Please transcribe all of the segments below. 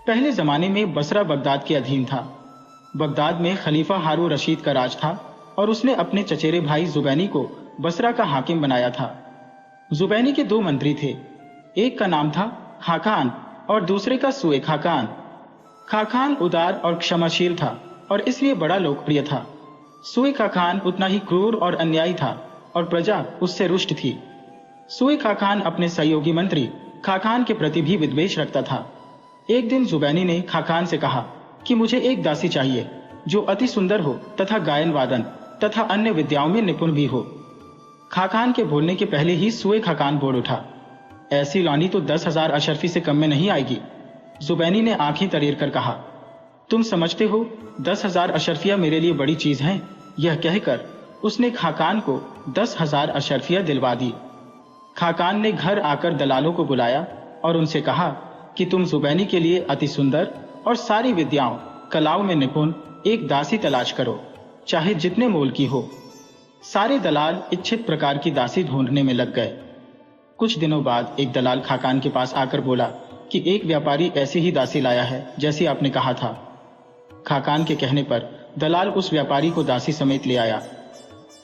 पहले जमाने में बसरा बगदाद के अधीन था। बगदाद में खलीफा हारून रशीद का राज था और उसने अपने चचेरे भाई जुबैनी को बसरा का हाकिम बनाया था। जुबैनी के 2 मंत्री थे, एक का नाम था खाकान और दूसरे का सुए खाकान। खाकान उदार और क्षमाशील था और इसलिए बड़ा लोकप्रिय था। सुए खाकान उतना ही क्रूर और अन्यायी था और प्रजा उससे रुष्ट थी। सुए खाकान अपने सहयोगी मंत्री खाकान के प्रति भी विद्वेष रखता था। एक दिन जुबैनी ने खाकान से कहा कि मुझे एक दासी चाहिए जो अति सुंदर हो तथा गायन वादन तथा अन्य विद्याओं में निपुण भी हो। खाकान के बोलने के पहले ही सुए खाकान बोल उठा, ऐसी लौनी तो 10,000 अशरफी से कम में नहीं आएगी। जुबैनी ने आंखें तरेर कर कहा, तुम समझते हो 10,000 अशरफिया मेरे लिए बड़ी चीज हैं। यह कहकर उसने खाकान को 10,000 अशरफिया दिलवा दी। खाकान ने घर आकर दलालों को बुलाया और उनसे कहा कि तुम जुबैनी के लिए अति सुंदर और सारी विद्याओं कलाओं में निपुण एक दासी तलाश करो, चाहे जितने मोल की हो। सारे दलाल इच्छित प्रकार की दासी ढूंढने में लग गए। कुछ दिनों बाद एक दलाल खाकान के पास आकर बोला कि एक व्यापारी ऐसी ही दासी लाया है जैसी आपने कहा था। खाकान के कहने पर दलाल उस व्यापारी को दासी समेत ले आया।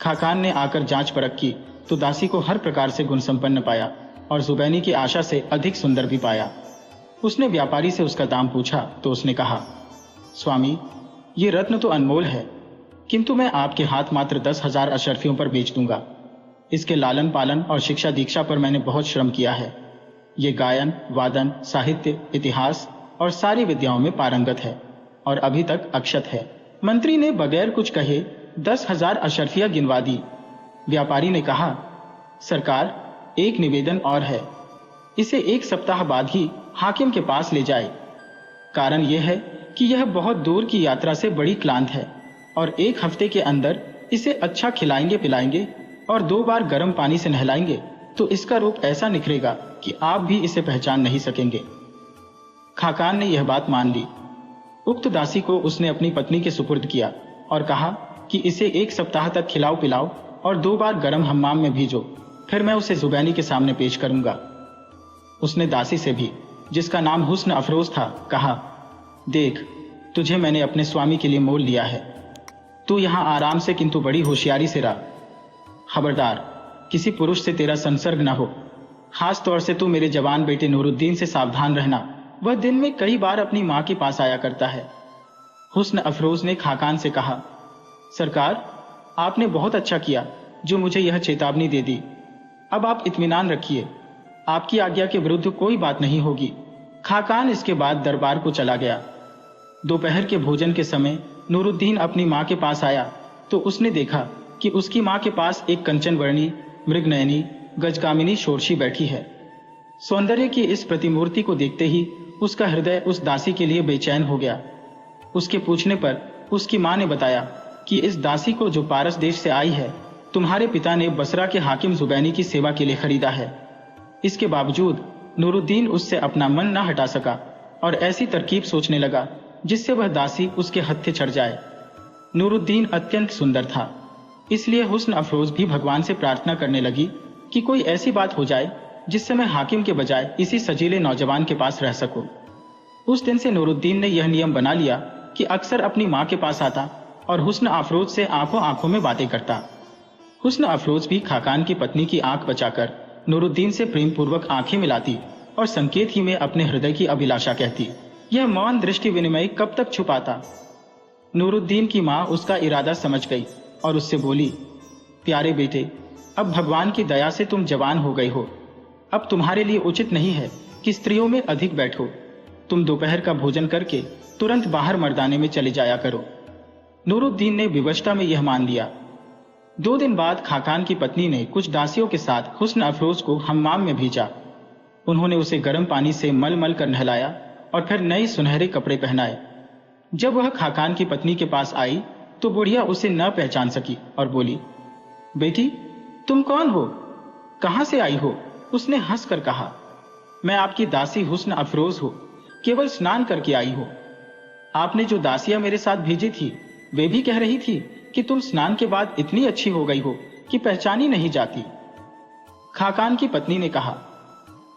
खाकान ने आकर जांच परख की तो दासी को हर प्रकार से गुण संपन्न पाया और जुबैनी की आशा से अधिक सुंदर भी पाया। उसने व्यापारी से उसका दाम पूछा तो उसने कहा, स्वामी, ये रत्न तो अनमोल है, किंतु मैं आपके हाथ मात्र 10,000 अशरफियों पर बेच दूंगा। इसके लालन पालन और शिक्षा दीक्षा पर मैंने बहुत श्रम किया है। ये गायन, वादन, साहित्य, इतिहास और सारी विद्याओं में पारंगत है और अभी तक अक्षत है। मंत्री ने बगैर कुछ कहे 10,000 अशरफिया गिनवा दी। व्यापारी ने कहा, सरकार, एक निवेदन और है, इसे 1 सप्ताह बाद ही हाकिम के पास ले जाए। कारण यह है कि यह बहुत दूर की यात्रा से बड़ी क्लांत है और 1 हफ्ते के अंदर इसे अच्छा खिलाएंगे पिलाएंगे और 2 बार गर्म पानी से नहलाएंगे तो इसका रूप ऐसा निखरेगा कि आप भी इसे पहचान नहीं सकेंगे। खाकान ने यह बात मान ली। उक्त दासी को उसने अपनी पत्नी के सुपुर्द किया और कहा कि इसे 1 सप्ताह तक खिलाओ पिलाओ और 2 बार गर्म हम्माम में भीजो, फिर मैं उसे जुबैनी के सामने पेश करूंगा। उसने दासी से भी, जिसका नाम हुस्न अफरोज था, कहा, देख, तुझे मैंने अपने स्वामी के लिए मोल लिया है। तू यहां आराम से किंतु बड़ी होशियारी से रह। खबरदार, किसी पुरुष से तेरा संसर्ग न हो। खास तौर से तू मेरे जवान बेटे नूरुद्दीन से सावधान रहना। वह दिन में कई बार अपनी मां के पास आया करता है। हुस्न अफरोज ने खाकान से कहा, सरकार, आपने बहुत अच्छा किया जो मुझे यह चेतावनी दे दी। अब आप इत्मीनान रखिए, आपकी आज्ञा के विरुद्ध कोई बात नहीं होगी। खाकान इसके बाद दरबार को चला गया। दोपहर के भोजन के समय नूरुद्दीन अपनी मां के पास आया तो उसने देखा कि उसकी मां के पास एक कंचनवर्णी, मृगनयनी, गजकामिनी शोरशी बैठी है। सौंदर्य की इस प्रतिमूर्ति को देखते ही उसका हृदय उस दासी के लिए बेचैन हो गया। उसके पूछने पर उसकी मां ने बताया कि इस दासी को, जो पारस देश से आई है, तुम्हारे पिता ने बसरा के हाकिम जुबैनी की सेवा के लिए खरीदा है। इसके बावजूद नूरुद्दीन उससे अपना मन न हटा सका और ऐसी तरकीब सोचने लगा जिससे वह दासी उसके हत्थे चढ़ जाए। नूरुद्दीन अत्यंत सुंदर था, इसलिए हुस्न अफरोज भी भगवान से प्रार्थना करने लगी कि कोई ऐसी बात हो जाए जिससे मैं हाकिम के बजाय इसी सजीले नौजवान के पास रह सकूं। उस दिन से नूरुद्दीन ने यह नियम बना लिया कि अक्सर अपनी मां के पास आता और हुस्न अफरोज से आंखों आंखों में बातें करता। हुस्न अफरोज भी खाकान की पत्नी की आंख बचाकर नूरुद्दीन से प्रेम पूर्वक आंखें मिलाती और संकेत ही में अपने हृदय की अभिलाषा कहती। यह मौन दृष्टि विनिमय कब तक छुपाता। नूरुद्दीन की मां उसका इरादा समझ गई और उससे बोली, प्यारे बेटे, अब भगवान की दया से तुम जवान हो गए हो। अब तुम्हारे लिए उचित नहीं है कि स्त्रियों में अधिक बैठो। तुम दोपहर का भोजन करके तुरंत बाहर मर्दाने में चले जाया करो। नूरुद्दीन ने विवशता में यह मान लिया। 2 दिन बाद खाकान की पत्नी ने कुछ दासियों के साथ हुस्न अफरोज को हम्माम में भेजा। उन्होंने उसे गर्म पानी से मल मल कर नहलाया और फिर नए सुनहरे कपड़े पहनाए। जब वह खाकान की पत्नी के पास आई तो बुढ़िया उसे न पहचान सकी और बोली, बेटी, तुम कौन हो? कहां से आई हो? उसने हंसकर कहा, मैं आपकी दासी हुस्न अफरोज हूं, केवल स्नान करके आई हो। आपने जो दासियां मेरे साथ भेजी थी वे भी कह रही थी कि तुम स्नान के बाद इतनी अच्छी हो गई हो कि पहचानी नहीं जाती। खाकान की पत्नी ने कहा,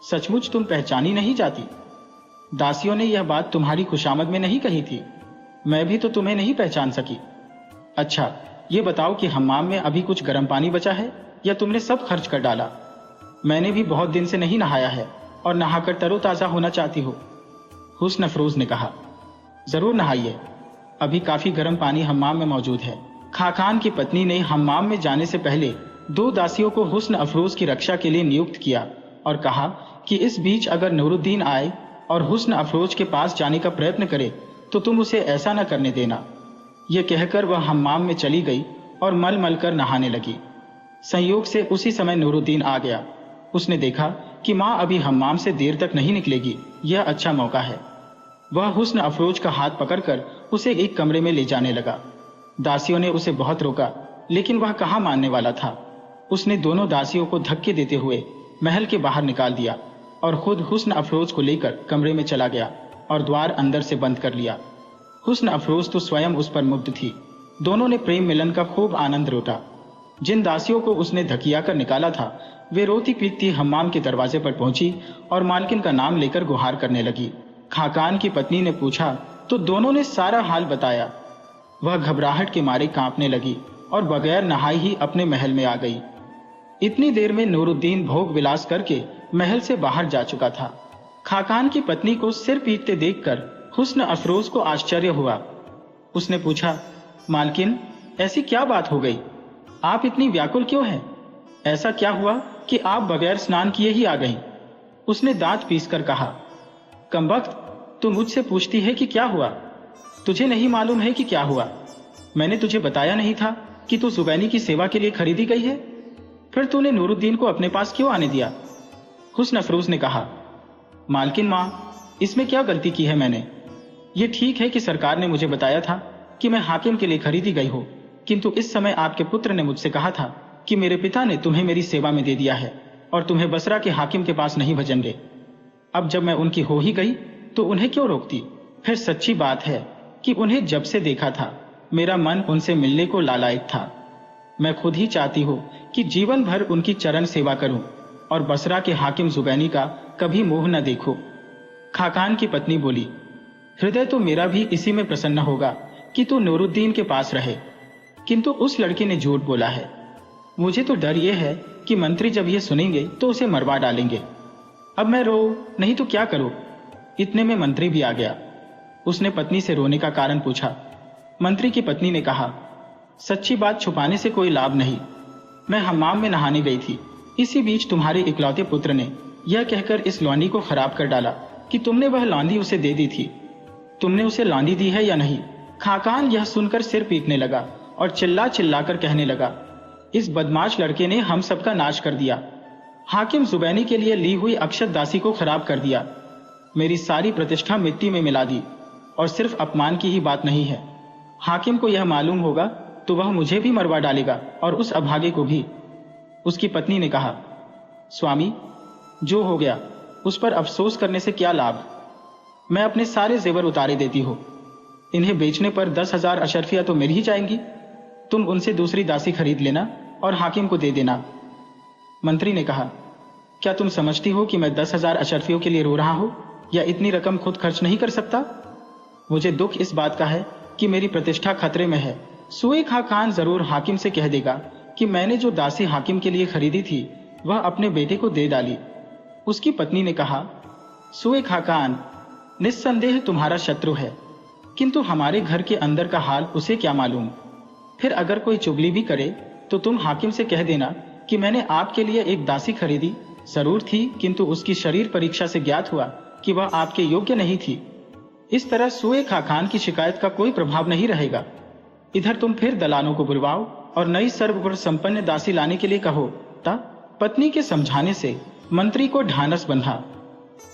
सचमुच तुम पहचानी नहीं जाती? दासियों ने यह बात तुम्हारी खुशामद में नहीं कही थी। मैं भी तो तुम्हें नहीं पहचान सकी। अच्छा, ये बताओ कि हम्माम में अभी कुछ गर्म पानी बचा है या तुमने सब खर्च कर डाला? मैंने भी बहुत दिन से नहीं नहाया है और नहाकर तरोताजा होना चाहती हो। हुस्न अफरोज ने कहा, जरूर नहाइए, अभी काफी गर्म पानी हम्माम में मौजूद है। खाकान की पत्नी ने हम्माम में जाने से पहले 2 दासियों को हुस्न अफरोज की रक्षा के लिए नियुक्त किया और कहा कि इस बीच अगर नूरुद्दीन आए और हुस्न अफरोज के पास जाने का प्रयत्न करे तो तुम उसे ऐसा न करने देना। यह कहकर वह हम्माम में चली गई और मल मल कर नहाने लगी। संयोग से उसी समय नूरुद्दीन आ गया। उसने देखा कि माँ अभी हम्माम से देर तक नहीं निकलेगी, यह अच्छा मौका है। वह हुस्न अफरोज का हाथ पकड़कर उसे एक कमरे में ले जाने लगा। दासियों ने उसे बहुत रोका, लेकिन वह कहाँ मानने वाला था। उसने दोनों दासियों को धक्के देते हुए महल के बाहर निकाल दिया और खुद हुस्न अफरोज को लेकर कमरे में चला गया और द्वार अंदर से बंद कर लिया। हुस्न अफरोज तो स्वयं उस पर मुग्ध थी। दोनों ने प्रेम मिलन का खूब आनंद लूटा। जिन दासियों को उसने धकिया कर निकाला था वे रोती पीटती हम्माम के दरवाजे पर पहुंची और मालकिन का नाम लेकर गुहार करने लगी। खाकान की पत्नी ने पूछा तो दोनों ने सारा हाल बताया। वह घबराहट के मारे कांपने लगी और बगैर नहाई ही अपने महल में आ गई। इतनी देर में नूरुद्दीन भोग विलास करके महल से बाहर जा चुका था। खाकान की पत्नी को सिर पीटते देखकर हुस्न अफरोज को आश्चर्य हुआ। उसने पूछा, मालकिन, ऐसी क्या बात हो गई? आप इतनी व्याकुल क्यों हैं? ऐसा क्या हुआ कि आप बगैर स्नान किए ही आ गईं? उसने दांत पीसकर कहा, कमबख्त, तू मुझसे पूछती है कि क्या हुआ? तुझे नहीं मालूम है कि क्या हुआ? मैंने तुझे बताया नहीं था कि तू जुबैनी की सेवा के लिए खरीदी गई है? फिर तूने नूरुद्दीन को अपने पास क्यों आने दिया? हुस्न अफरोज ने कहा, मालकिन माँ, इसमें क्या गलती की है मैंने? ये ठीक है कि सरकार ने मुझे बताया था कि मैं हाकिम के लिए खरीदी गई हो, किंतु इस समय आपके पुत्र ने मुझसे कहा था कि मेरे पिता ने तुम्हें मेरी सेवा में दे दिया है और तुम्हें बसरा के हाकिम के पास नहीं भेजेंगे। अब जब मैं उनकी हो ही गई तो उन्हें क्यों रोकती? फिर सच्ची बात है कि उन्हें जब से देखा था मेरा मन उनसे मिलने को लालायक था। मैं खुद ही चाहती हूँ कि जीवन भर उनकी चरण सेवा करूं और बसरा के हाकिम जुबैनी का कभी मुंह न देखूं। खाकान की पत्नी बोली, हृदय तो मेरा भी इसी में प्रसन्न होगा कि तू नूरुद्दीन के पास रहे, किंतु उस लड़के ने झूठ बोला है। मुझे तो डर यह है कि मंत्री जब ये सुनेंगे तो उसे मरवा डालेंगे। अब मैं रो नहीं तो क्या करूं? इतने में मंत्री भी आ गया। उसने पत्नी से रोने का कारण पूछा। मंत्री की पत्नी ने कहा, सच्ची बात छुपाने से कोई लाभ नहीं। मैं हम्माम में नहाने गई थी, इसी बीच तुम्हारे इकलौते पुत्र ने यह कहकर इस लौंडी को खराब कर डाला कि तुमने वह लौंडी उसे दे दी थी। तुमने उसे लौंडी दी है या नहीं? खाकान यह सुनकर सिर पीटने लगा और चिल्ला चिल्लाकर कहने लगा, इस बदमाश लड़के ने हम सबका नाश कर दिया। हाकिम जुबैनी के लिए ली हुई अक्षत दासी को खराब कर दिया। मेरी सारी प्रतिष्ठा मिट्टी में मिला दी। और सिर्फ अपमान की ही बात नहीं है, हाकिम को यह मालूम होगा तो वह मुझे भी मरवा डालेगा और उस अभागे को भी। उसकी पत्नी ने कहा, स्वामी, जो हो गया उस पर अफसोस करने से क्या लाभ? मैं अपने सारे जेवर उतारे देती हूँ। इन्हें बेचने पर 10,000 अशरफिया तो मिल ही जाएंगी। तुम उनसे दूसरी दासी खरीद लेना और हाकिम को दे देना। मंत्री ने कहा, क्या तुम समझती हो कि मैं 10,000 अशरफियों के लिए रो रहा हूं या इतनी रकम खुद खर्च नहीं कर सकता? मुझे दुख इस बात का है कि मेरी प्रतिष्ठा खतरे में है। सुए खाकान जरूर हाकिम से कह देगा कि मैंने जो दासी हाकिम के लिए खरीदी थी वह अपने बेटे को दे डाली। उसकी पत्नी ने कहा, सुए खाकान निस्संदेह तुम्हारा शत्रु है, किंतु हमारे घर के अंदर का हाल उसे क्या मालूम। फिर अगर कोई चुगली भी करे तो तुम हाकिम से कह देना कि मैंने आपके लिए एक दासी खरीदी जरूर थी, किंतु उसकी शरीर परीक्षा से ज्ञात हुआ कि वह आपके योग्य नहीं थी। इस तरह सुए खाकान की शिकायत का कोई प्रभाव नहीं रहेगा। इधर तुम फिर दलालों को बुलवाओ और नई सर्वगुण संपन्न दासी लाने के लिए कहो। पत्नी के समझाने से मंत्री को ढांढस बंधा।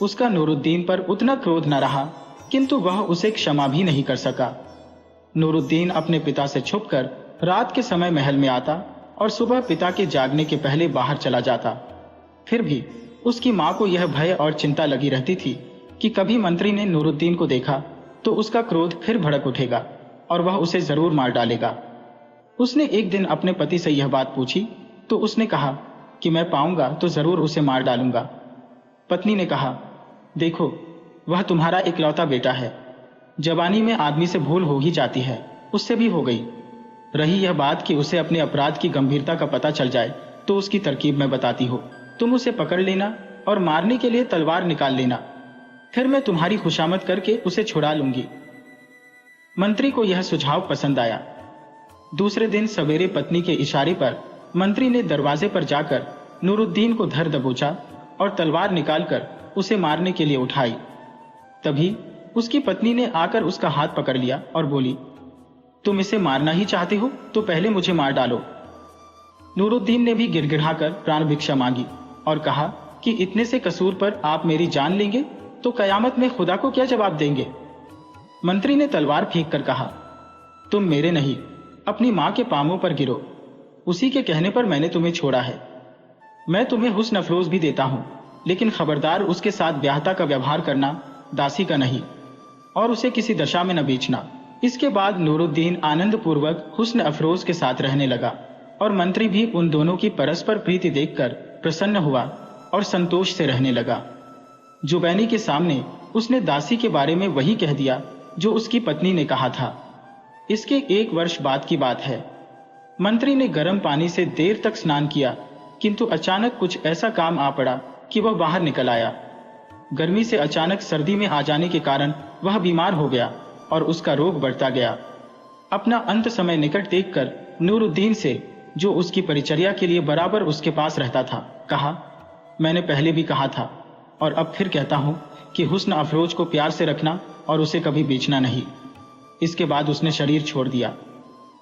उसका नूरुद्दीन पर उतना क्रोध न रहा, किंतु वह उसे क्षमा भी नहीं कर सका। नूरुद्दीन अपने पिता से छुपकर रात के समय महल में आता और सुबह पिता के जागने के पहले बाहर चला जाता। फिर भी उसकी मां को यह भय और चिंता लगी रहती थी कि कभी मंत्री ने नूरुद्दीन को देखा तो उसका क्रोध फिर भड़क उठेगा और वह उसे जरूर मार डालेगा। उसने एक दिन अपने पति से यह बात पूछी तो उसने कहा कि मैं पाऊंगा तो जरूर उसे मार डालूंगा। पत्नी ने कहा, देखो, वह तुम्हारा इकलौता बेटा है। जवानी में आदमी से भूल हो ही जाती है, उससे भी हो गई। रही यह बात कि उसे अपने अपराध की गंभीरता का पता चल जाए तो उसकी तरकीब मैं बताती हूँ। तुम उसे पकड़ लेना और मारने के लिए तलवार निकाल लेना, फिर मैं तुम्हारी खुशामद करके उसे छुड़ा लूंगी। मंत्री को यह सुझाव पसंद आया। दूसरे दिन सवेरे पत्नी के इशारे पर मंत्री ने दरवाजे पर जाकर नूरुद्दीन को धर दबोचा और तलवार निकालकर उसे मारने के लिए उठाई। तभी उसकी पत्नी ने आकर उसका हाथ पकड़ लिया और बोली, तुम इसे मारना ही चाहते हो तो पहले मुझे मार डालो। नूरुद्दीन ने भी गिड़गिड़ाकर प्राण भिक्षा मांगी और कहा कि इतने से कसूर पर आप मेरी जान लेंगे तो कयामत में खुदा को क्या जवाब देंगे। मंत्री ने तलवार फेंक कर कहा, तुम मेरे नहीं अपनी मां के पांवों पर गिरो, उसी के कहने पर मैंने तुम्हें छोड़ा है। मैं तुम्हें हुस्न अफरोज भी देता हूं, लेकिन खबरदार उसके साथ ब्याहता का व्यवहार करना, दासी का नहीं, और उसे किसी दशा में न बेचना। इसके बाद नूरुद्दीन आनंद पूर्वक हुस्न अफरोज के साथ रहने लगा और मंत्री भी उन दोनों की परस्पर प्रीति देखकर प्रसन्न हुआ और संतोष से रहने लगा। जुबैनी के सामने उसने दासी के बारे में वही कह दिया जो उसकी पत्नी ने कहा था। इसके 1 वर्ष बाद की बात है। मंत्री ने गर्म पानी से देर तक स्नान किया, किंतु अचानक कुछ ऐसा काम आ पड़ा कि वह बाहर निकल आया। गर्मी से अचानक सर्दी में आ जाने के कारण वह बीमार हो गया और उसका रोग बढ़ता गया। अपना अंत समय निकट देखकर नूरुद्दीन से, जो उसकी परिचर्या के लिए बराबर उसके पास रहता था, कहा, मैंने पहले भी कहा था और अब फिर कहता हूं कि हुस्न अफरोज को प्यार से रखना और उसे कभी बेचना नहीं। इसके बाद उसने शरीर छोड़ दिया।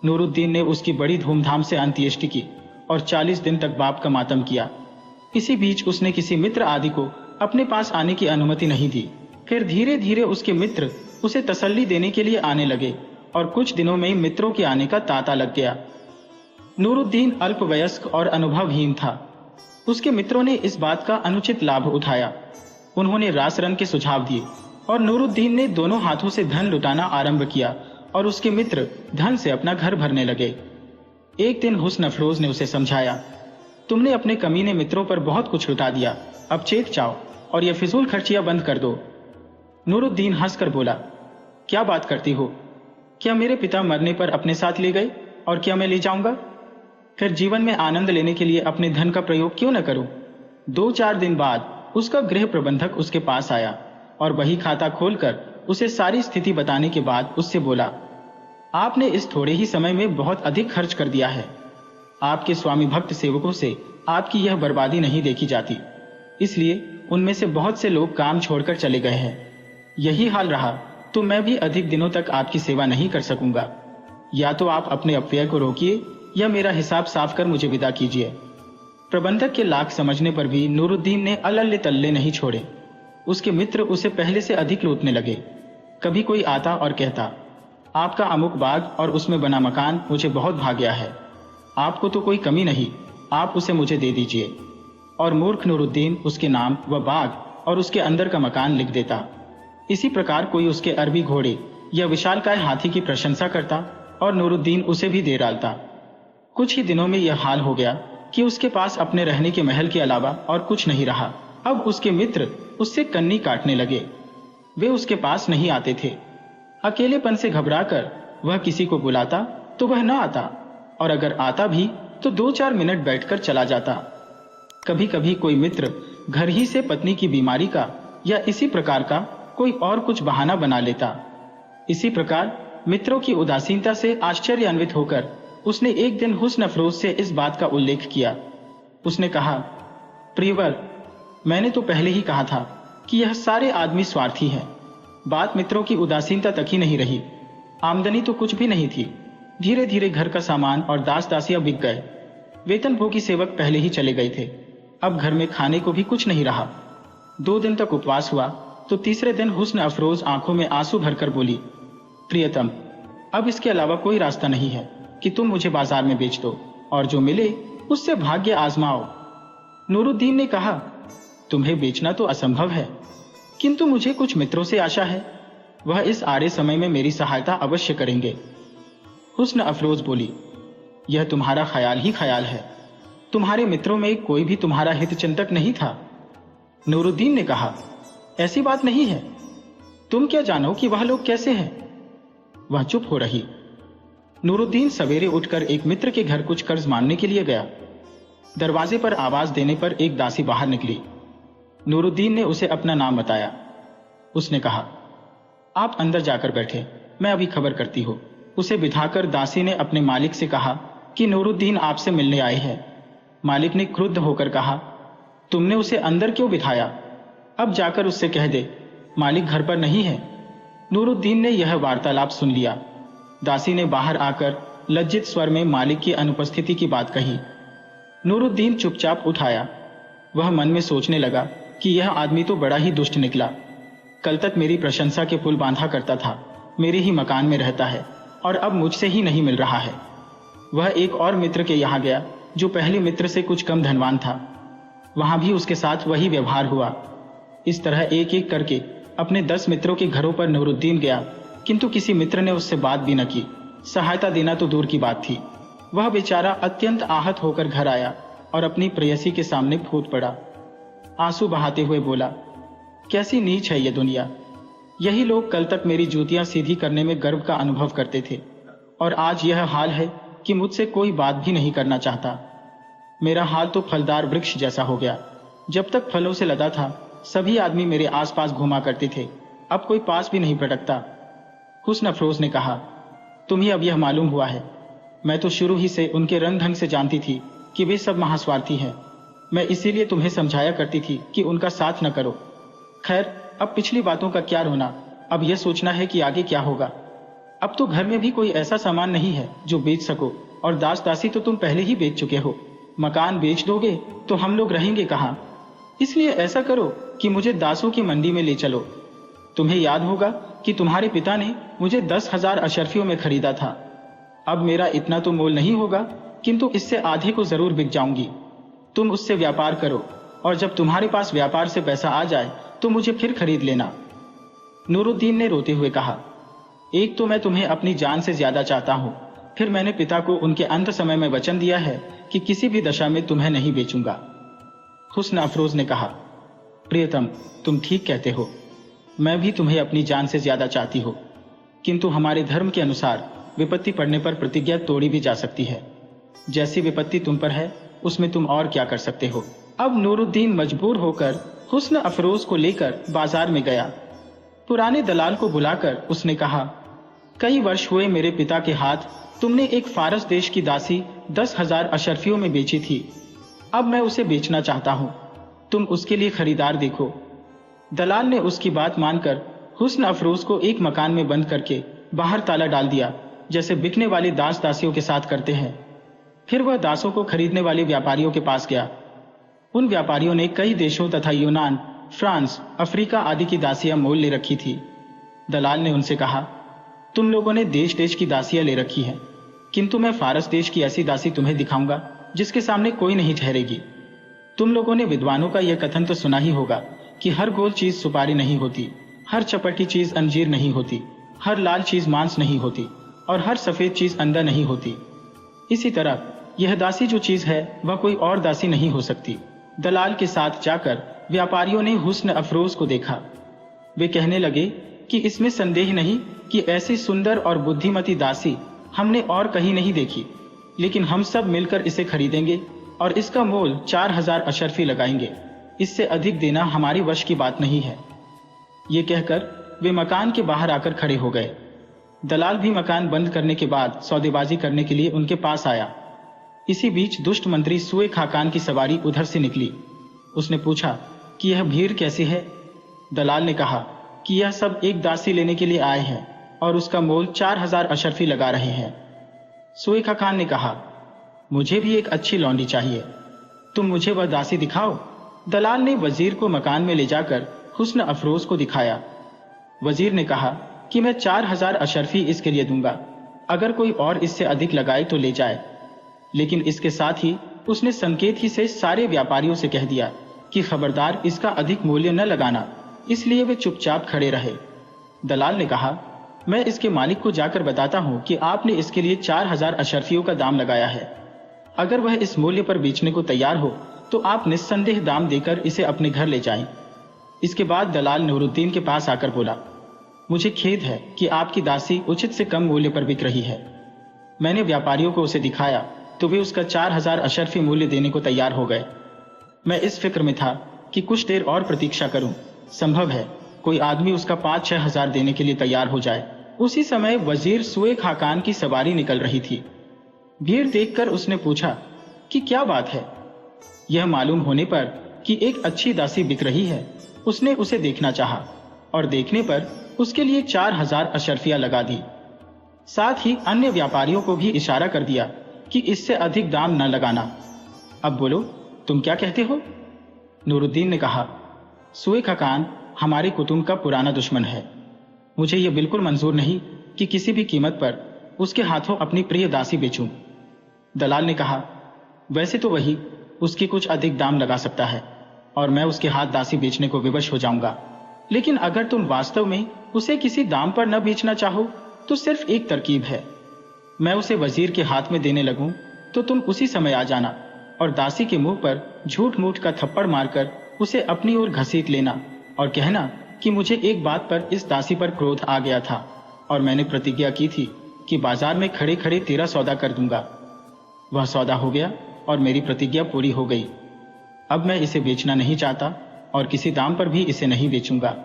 नूरुद्दीन ने उसकी बड़ी धूमधाम से अंत्येष्टि की और 40 दिन तक बाप का मातम किया। इसी बीच उसने किसी मित्र आदि को अपने पास आने की अनुमति नहीं दी। फिर धीरे धीरे उसके मित्र उसे तसल्ली देने के लिए आने लगे और कुछ दिनों में ही मित्रों के आने का तांता लग गया। नूरुद्दीन अल्पवयस्क और अनुभवहीन था। उसके मित्रों ने इस बात का अनुचित लाभ उठाया। उन्होंने रास रंग के सुझाव दिए और नूरुद्दीन ने दोनों हाथों से धन लुटाना आरंभ किया और उसके मित्र धन से अपना घर भरने लगे। एक दिन हुस्न अफरोज ने उसे समझाया, तुमने अपने कमीने मित्रों पर बहुत कुछ लुटा दिया, अब चेत जाओ और ये फिजूल खर्चियां बंद कर दो। नूरुद्दीन हंसकर बोला, क्या बात करती हो? क्या मेरे पिता मरने पर अपने साथ ले गए और क्या मैं ले जाऊंगा? फिर जीवन में आनंद लेने के लिए अपने धन का प्रयोग क्यों न करूं? 2-4 दिन बाद उसका गृह प्रबंधक उसके पास आया और वही खाता खोलकर उसे सारी स्थिति बताने के बाद उससे बोला, आपने इस थोड़े ही समय में बहुत अधिक खर्च कर दिया है। आपके स्वामी भक्त सेवकों से आपकी यह बर्बादी नहीं देखी जाती, इसलिए उनमें से बहुत से लोग काम छोड़कर चले गए हैं। यही हाल रहा तो मैं भी अधिक दिनों तक आपकी सेवा नहीं कर सकूंगा। या तो आप अपने अपव्यय को रोकिए या मेरा हिसाब साफ कर मुझे विदा कीजिए। प्रबंधक के लाख समझने पर भी नूरुद्दीन ने अलल्ले तल्ले नहीं छोड़े। उसके मित्र उसे पहले से अधिक लूटने लगे। कभी कोई आता और कहता, आपका अमुक बाग और उसमें बना मकान मुझे बहुत भा गया है, आपको तो कोई कमी नहीं, आप उसे मुझे दे दीजिए। और मूर्ख नूरुद्दीन उसके नाम व बाग और उसके अंदर का मकान लिख देता। इसी प्रकार कोई उसके अरबी घोड़े या विशालकाय हाथी की प्रशंसा करता और नूरुद्दीन उसे भी दे डालता। कुछ ही दिनों में यह हाल हो गया कि उसके पास अपने रहने के महल के अलावा और कुछ नहीं रहा। अब उसके मित्र उससे कन्नी काटने लगे। वे उसके पास नहीं आते थे। अकेलेपन से घबराकर वह किसी को बुलाता तो वह न आता, और अगर आता भी तो 2-4 मिनट बैठकर चला जाता। कभी कभी कोई मित्र घर ही से पत्नी की बीमारी का या इसी प्रकार का कोई और कुछ बहाना बना लेता। इसी प्रकार मित्रों की उदासीनता से आश्चर्यान्वित होकर उसने एक दिन हुस्न अफरोज से इस बात का उल्लेख किया। उसने कहा, प्रियवर, मैंने तो पहले ही कहा था कि यह सारे आदमी स्वार्थी हैं। बात मित्रों की उदासीनता तक ही नहीं रही। आमदनी तो कुछ भी नहीं थी। धीरे धीरे घर का सामान और दास दासियां बिक गए। वेतनभोगी सेवक पहले ही चले गए थे। अब घर में खाने को भी कुछ नहीं रहा। 2 दिन तक उपवास हुआ तो तीसरे दिन हुस्न अफरोज आंखों में आंसू भरकर बोली, प्रियतम, अब इसके अलावा कोई रास्ता नहीं है कि तुम मुझे बाजार में बेच दो और जो मिले उससे भाग्य आजमाओ। नूरुद्दीन ने कहा, तुम्हें बेचना तो असंभव है, किंतु मुझे कुछ मित्रों से आशा है, वह इस आड़े समय में मेरी सहायता अवश्य करेंगे। हुस्न अफरोज बोली, यह तुम्हारा ख्याल ही ख्याल है, तुम्हारे मित्रों में कोई भी तुम्हारा हितचिंतक नहीं था। नूरुद्दीन ने कहा, ऐसी बात नहीं है, तुम क्या जानो कि वह लोग कैसे हैं? वह चुप हो रही। नूरुद्दीन सवेरे उठकर एक मित्र के घर कुछ कर्ज मांगने के लिए गया। दरवाजे पर आवाज देने पर एक दासी बाहर निकली। नूरुद्दीन ने उसे अपना नाम बताया। उसने कहा, आप अंदर जाकर बैठे, मैं अभी खबर करती हूँ। उसे बिठाकर दासी ने अपने मालिक से कहा कि नूरुद्दीन आपसे मिलने आए हैं। मालिक ने क्रुद्ध होकर कहा, तुमने उसे अंदर क्यों बिठाया? अब जाकर उससे कह दे मालिक घर पर नहीं है। नूरुद्दीन ने यह वार्तालाप सुन लिया। दासी ने बाहर आकर लज्जित स्वर में मालिक की अनुपस्थिति की बात कही। नूरुद्दीन चुपचाप उठ आया। वह मन में सोचने लगा कि यह आदमी तो बड़ा ही दुष्ट निकला। कल तक मेरी प्रशंसा के पुल बांधा करता था, मेरे ही मकान में रहता है और अब मुझसे ही नहीं मिल रहा है। वह एक और मित्र के यहाँ गया जो पहले मित्र से कुछ कम धनवान था। वहां भी उसके साथ वही व्यवहार हुआ। इस तरह एक एक करके अपने 10 मित्रों के घरों पर नूरुद्दीन गया, किंतु किसी मित्र ने उससे बात भी न की। सहायता देना तो दूर की बात थी। वह बेचारा अत्यंत आहत होकर घर आया और अपनी प्रेयसी के सामने फूट पड़ा। आंसू बहाते हुए बोला, कैसी नीच है यह दुनिया। यही लोग कल तक मेरी जूतियां सीधी करने में गर्व का अनुभव करते थे और आज यह हाल है कि मुझसे कोई बात भी नहीं करना चाहता। मेरा हाल तो फलदार वृक्ष जैसा हो गया। जब तक फलों से लदा था सभी आदमी मेरे आसपास घूमा करते थे, अब कोई पास भी नहीं पटकता। हुस्न अफरोज ने कहा, तुम्हें अब यह मालूम हुआ है। मैं तो शुरू ही से उनके रंग ढंग से जानती थी कि वे सब महास्वार्थी हैं। मैं इसीलिए तुम्हें समझाया करती थी कि उनका साथ न करो। खैर, अब पिछली बातों का क्या रोना, अब यह सोचना है कि आगे क्या होगा। अब तो घर में भी कोई ऐसा सामान नहीं है जो बेच सको, और दास दासी तो तुम पहले ही बेच चुके हो। मकान बेच दोगे तो हम लोग रहेंगे कहाँ? इसलिए ऐसा करो कि मुझे दासों की मंडी में ले चलो। तुम्हें याद होगा कि तुम्हारे पिता ने मुझे 10,000 अशर्फियों में खरीदा था। अब मेरा इतना तो मोल नहीं होगा, किंतु इससे आधे को जरूर बिक जाऊंगी। तुम उससे व्यापार करो और जब तुम्हारे पास व्यापार से पैसा आ जाए तो मुझे फिर खरीद लेना। नूरुद्दीन ने रोते हुए कहा, एक तो मैं तुम्हें अपनी जान से ज्यादा चाहता हूं, फिर मैंने पिता को उनके अंत समय में वचन दिया है कि किसी भी दशा में तुम्हें नहीं बेचूंगा। हुस्न अफरोज ने कहा, प्रियतम, तुम ठीक कहते हो। मैं भी तुम्हें अपनी जान से ज्यादा चाहती हूँ, किंतु हमारे धर्म के अनुसार विपत्ति पड़ने पर प्रतिज्ञा तोड़ी भी जा सकती है। जैसी विपत्ति तुम पर है उसमें तुम और क्या कर सकते हो। अब नूरुद्दीन मजबूर होकर हुस्न अफरोज को लेकर बाजार में गया। पुराने दलाल को बुलाकर उसने कहा, कई वर्ष हुए मेरे पिता के हाथ तुमने एक फारस देश की दासी 10,000 अशर्फियों में बेची थी। अब मैं उसे बेचना चाहता हूं, तुम उसके लिए खरीदार देखो। दलाल ने उसकी बात मानकर हुस्न अफरोज को एक मकान में बंद करके बाहर ताला डाल दिया, जैसे बिकने वाले दास दासियों के साथ करते हैं। फिर वह दासों को खरीदने वाले व्यापारियों के पास गया। उन व्यापारियों ने कई देशों तथा यूनान, फ्रांस, अफ्रीका आदि की दासियां मोल ले रखी थी। दलाल ने उनसे कहा, तुम लोगों ने देश देश की दासियां ले रखी हैं, किंतु मैं फारस देश की ऐसी दासी तुम्हें दिखाऊंगा जिसके सामने कोई नहीं ठहरेगी। तुम लोगों ने विद्वानों का यह कथन तो सुना ही होगा कि हर गोल चीज सुपारी नहीं होती, हर चपटी चीज अंजीर नहीं होती, हर लाल चीज मांस नहीं होती और हर सफेद चीज अंडा नहीं होती। इसी तरह यह दासी जो चीज है वह कोई और दासी नहीं हो सकती। दलाल के साथ जाकर व्यापारियों ने हुस्न अफरोज को देखा। वे कहने लगे कि इसमें संदेह नहीं कि ऐसी सुंदर और बुद्धिमती दासी हमने और कहीं नहीं देखी, लेकिन हम सब मिलकर इसे खरीदेंगे और इसका मोल 4,000 अशर्फी लगाएंगे। इससे अधिक देना हमारी वश की बात नहीं है। ये कहकर वे मकान के बाहर आकर खड़े हो गए। दलाल भी मकान बंद करने के बाद सौदेबाजी करने के लिए उनके पास आया। इसी बीच दुष्ट मंत्री सुए खाकान की सवारी उधर से निकली। उसने पूछा कि यह भीड़ कैसी है? दलाल ने कहा कि यह सब एक दासी लेने के लिए आए हैं और उसका मोल 4,000 अशर्फी लगा रहे हैं। सुए खाकान ने कहा, मुझे भी एक अच्छी लौंडी चाहिए, तुम मुझे वह दासी दिखाओ। दलाल ने वजीर को मकान में ले जाकर हुस्न अफरोज को दिखाया। वजीर ने कहा कि मैं 4,000 अशर्फी इसके लिए दूंगा, अगर कोई और इससे अधिक लगाए तो ले जाए। लेकिन इसके साथ ही उसने संकेत ही से सारे व्यापारियों से कह दिया कि खबरदार इसका अधिक मूल्य न लगाना, इसलिए वे चुपचाप खड़े रहे। दलाल ने कहा, मैं इसके मालिक को जाकर बताता हूं कि आपने इसके लिए 4,000 अशर्फियों का दाम लगाया है। अगर वह इस मूल्य पर बेचने को तैयार हो तो आप निस्संदेह दाम देकर इसे अपने घर ले जाएं। इसके बाद दलाल नूरुद्दीन के पास आकर बोला, मुझे खेद है कि आपकी दासी उचित से कम मूल्य पर बिक रही है। मैंने व्यापारियों को उसे दिखाया तो वे उसका 4000 अशर्फी मूल्य देने को तैयार हो गए। मैं इस फिक्र में था कि कुछ देर और प्रतीक्षा करूं, संभव है कोई आदमी उसका 5-6 हजार देने के लिए तैयार हो जाए। उसी समय वजीर सुए खाकान की सवारी निकल रही थी। भीड़ देखकर उसने पूछा कि क्या बात है। यह मालूम होने पर कि एक अच्छी दासी बिक रही है, उसने उसे देखना चाहा और देखने पर उसके लिए 4000 अशर्फिया लगा दी। साथ ही अन्य व्यापारियों को भी इशारा कर दिया कि इससे अधिक दाम न लगाना। अब बोलो, तुम क्या कहते हो? नूरुद्दीन ने कहा, सुए खाकान हमारे कुटुंब का पुराना दुश्मन है। मुझे यह बिल्कुल मंजूर नहीं कि किसी भी कीमत पर उसके हाथों अपनी प्रिय दासी बेचूं। दलाल ने कहा, वैसे तो वही उसकी कुछ अधिक दाम लगा सकता है और मैं उसके हाथ दासी बेचने को विवश हो जाऊंगा, लेकिन अगर तुम वास्तव में उसे किसी दाम पर न बेचना चाहो तो सिर्फ एक तरकीब है। मैं उसे वजीर के हाथ में देने लगूं तो तुम उसी समय आ जाना और दासी के मुंह पर झूठ मूठ का थप्पड़ मारकर उसे अपनी ओर घसीट लेना और कहना कि मुझे एक बात पर इस दासी पर क्रोध आ गया था और मैंने प्रतिज्ञा की थी कि बाजार में खड़े खड़े तेरा सौदा कर दूंगा। वह सौदा हो गया और मेरी प्रतिज्ञा पूरी हो गई। अब मैं इसे बेचना नहीं चाहता और किसी दाम पर भी इसे नहीं बेचूंगा।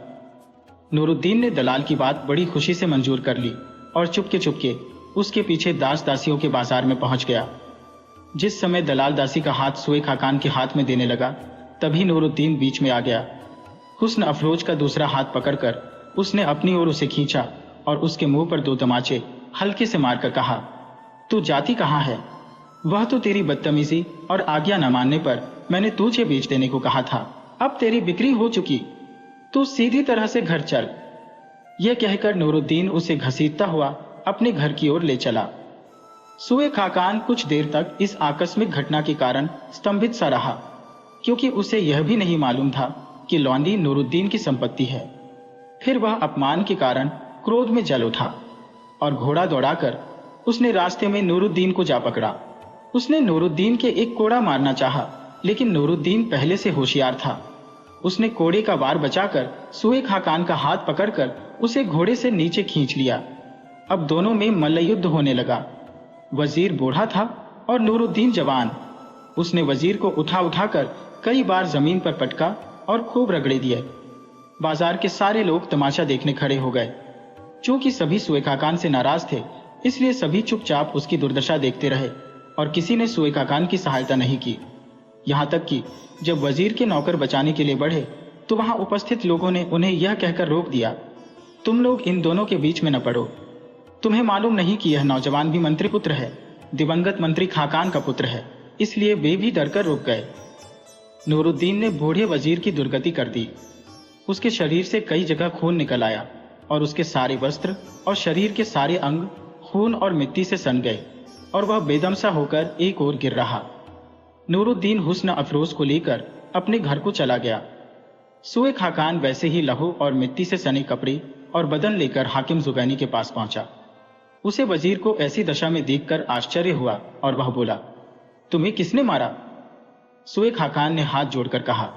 नूरुद्दीन ने दलाल की बात बड़ी खुशी से मंजूर कर ली और चुपके चुपके उसके पीछे दास दासियों के बाजार में पहुंच गया। जिस समय दलाल दासी का हाथ सुए खाकान के हाथ में देने लगा, तभी नूरुद्दीन बीच में आ गया। हुस्न अफरोज का दूसरा हाथ पकड़कर उसने अपनी ओर उसे खींचा और उसके मुंह पर 2 तमाचे हल्के से मारकर कहा, तू जाती कहाँ है? वह तो तेरी बदतमीजी और आज्ञा न मानने पर मैंने तुझे बेच देने को कहा था। अब तेरी बिक्री हो चुकी, तू सीधी तरह से घर चल। यह कहकर नूरुद्दीन उसे घसीटता हुआ अपने घर की ओर ले चला। सुए खाकान कुछ देर तक इस आकस्मिक घटना के कारण स्तंभित सा रहा, क्योंकि उसे यह भी नहीं मालूम था कि लौंडी नूरुद्दीन की संपत्ति है। फिर वह अपमान के कारण क्रोध में जल उठा और घोड़ा दौड़ाकर उसने रास्ते में नूरुद्दीन को जा पकड़ा। उसने नूरुद्दीन के एक कोड़ा मारना चाहा, लेकिन नूरुद्दीन पहले से होशियार था। उसने कोड़े का वार बचाकर सुए खाकान का हाथ पकड़कर उसे घोड़े से नीचे खींच लिया। अब दोनों में मल्लयुद्ध होने लगा। वजीर बूढ़ा था और नूरुद्दीन जवान। उसने वजीर को उठा उठाकर कई बार जमीन पर पटका और खूब रगड़े दिए। बाजार के सारे लोग तमाशा देखने खड़े हो गए। चूंकि सभी सुए खाकान से नाराज थे, इसलिए सभी चुपचाप उसकी दुर्दशा देखते रहे और किसी ने सुए खाकान की सहायता नहीं की। यहां तक कि जब वजीर के नौकर बचाने के लिए बढ़े तो वहां उपस्थित लोगों ने उन्हें यह कहकर रोक दिया, तुम लोग इन दोनों के बीच में न पड़ो। तुम्हें मालूम नहीं कि यह नौजवान भी मंत्री पुत्र है, दिवंगत मंत्री खाकान का पुत्र है, इसलिए वे भी डरकर रुक गए। नूरुद्दीन ने बूढ़े वजीर की दुर्गति कर दी। उसके शरीर से कई जगह खून निकल आया और उसके सारे वस्त्र और शरीर के सारे अंग खून और मिट्टी से सन गए और वह बेदम सा होकर एक ओर गिर रहा। नूरुद्दीन हुस्न अफरोज को लेकर अपने घर को चला गया। सुए खाकान वैसे ही लहू और मिट्टी से सने कपड़े और बदन लेकर हाकिम जुबैनी के पास पहुंचा। उसे वजीर को ऐसी दशा में देखकर आश्चर्य हुआ और वह बोला, तुम्हें किसने मारा? सुए खाकान ने हाथ जोड़कर कहा,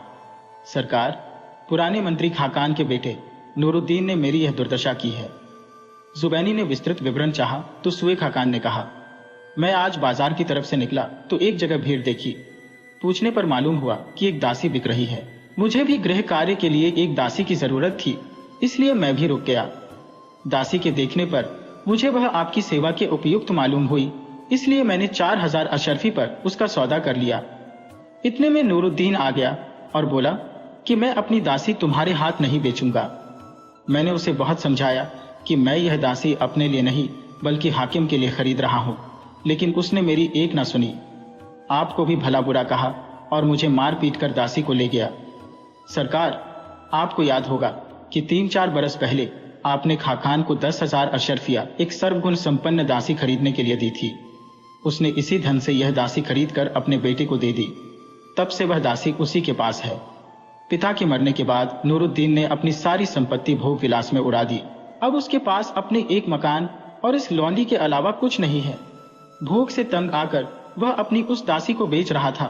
सरकार, पुराने मंत्री खाकान के बेटे नूरुद्दीन ने मेरी यह दुर्दशा की है। जुबैनी ने विस्तृत विवरण चाहा तो सुए खाकान ने कहा, मैं आज बाजार की तरफ से निकला तो एक जगह भीड़ देखी। पूछने पर मालूम हुआ कि एक दासी बिक रही है। मुझे भी गृह कार्य के लिए एक दासी की जरूरत थी, इसलिए मैं भी रुक गया। दासी के देखने पर मुझे वह आपकी सेवा के उपयुक्त मालूम हुई, इसलिए मैंने 4000 अशर्फी पर उसका सौदा कर लिया। इतने में नूरुद्दीन आ गया और बोला कि मैं अपनी दासी तुम्हारे हाथ नहीं बेचूंगा। मैंने उसे बहुत समझाया कि मैं यह दासी अपने लिए नहीं बल्कि हाकिम के लिए खरीद रहा हूं, लेकिन उसने मेरी एक न सुनी। आपको भी भला बुरा कहा और मुझे मार पीट कर दासी को ले गया। सरकार, आपको याद होगा कि 3-4 बरस पहले आपने खाकान को 10,000 अशर्फिया एक सर्वगुण संपन्न दासी खरीदने के लिए दी थी। उसने इसी धन से यह दासी खरीदकर अपने बेटे को दे दी। तब से वह दासी उसी के पास है। पिता के मरने के बाद नूरुद्दीन ने अपनी सारी संपत्ति भोग विलास में उड़ा दी। अब उसके पास अपने एक मकान और इस लौंडी के अलावा कुछ नहीं है। भोग से तंग आकर वह अपनी उस दासी को बेच रहा था,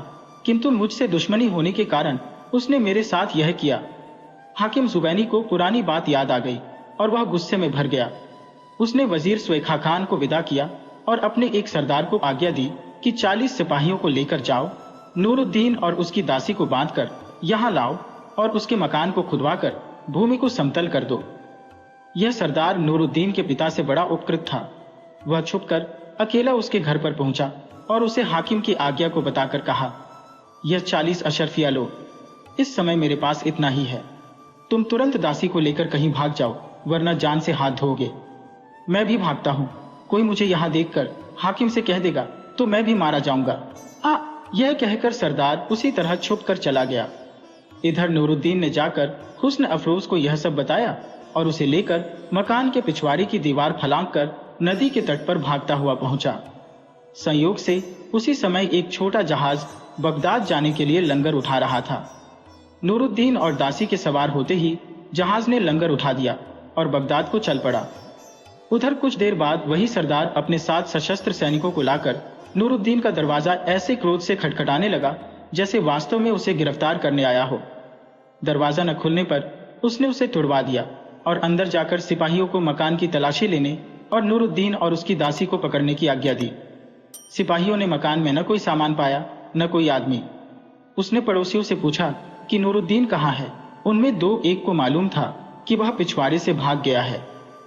किंतु मुझसे दुश्मनी होने के कारण उसने मेरे साथ यह किया। हाकिम जुबैनी को पुरानी बात याद आ गई और वह गुस्से में भर गया। उसने वजीर सुएखा खान को विदा किया और अपने एक सरदार को आज्ञा दी कि 40 सिपाहियों को लेकर जाओ, नूरुद्दीन और उसकी दासी को बांधकर यहाँ लाओ और उसके मकान को खुदवाकर भूमि को समतल कर दो। यह सरदार नूरुद्दीन के पिता से बड़ा उपकृत था। वह छुपकर अकेला उसके घर पर पहुंचा और उसे हाकिम की आज्ञा को बताकर कहा, यह 40 अशरफिया लो, इस समय मेरे पास इतना ही है। तुम तुरंत दासी को लेकर कहीं भाग जाओ, वरना जान से हाथ धोगे। मैं भी भागता हूँ, कोई मुझे यहाँ देखकर हाकिम से कह देगा तो मैं भी मारा जाऊंगा। यह कहकर सरदार उसी तरह छुप कर चला गया। इधर नूरुद्दीन ने जाकर हुस्न अफरोज को यह सब बताया और उसे लेकर मकान के पिछवाड़े की दीवार फलांग कर नदी के तट पर भागता हुआ पहुंचा। संयोग से उसी समय एक छोटा जहाज बगदाद जाने के लिए लंगर उठा रहा था। नूरुद्दीन और दासी के सवार होते ही जहाज ने लंगर उठा दिया और बगदाद को चल पड़ा। उधर कुछ देर बाद वही सरदार अपने 7 सशस्त्र सैनिकों को लाकर नूरुद्दीन का दरवाजा ऐसे क्रोध से खटखटाने लगा जैसे वास्तव में उसे गिरफ्तार करने आया हो। दरवाजा न खुलने पर उसने उसे तुड़वा दिया और अंदर जाकर सिपाहियों को मकान की तलाशी लेने और नूरुद्दीन और उसकी दासी को पकड़ने की आज्ञा दी। सिपाहियों ने मकान में न कोई सामान पाया न कोई आदमी। उसने पड़ोसियों से पूछा कि नूरुद्दीन कहाँ है। उनमें 2 एक को मालूम था कि वह पिछवाड़े से भाग गया है,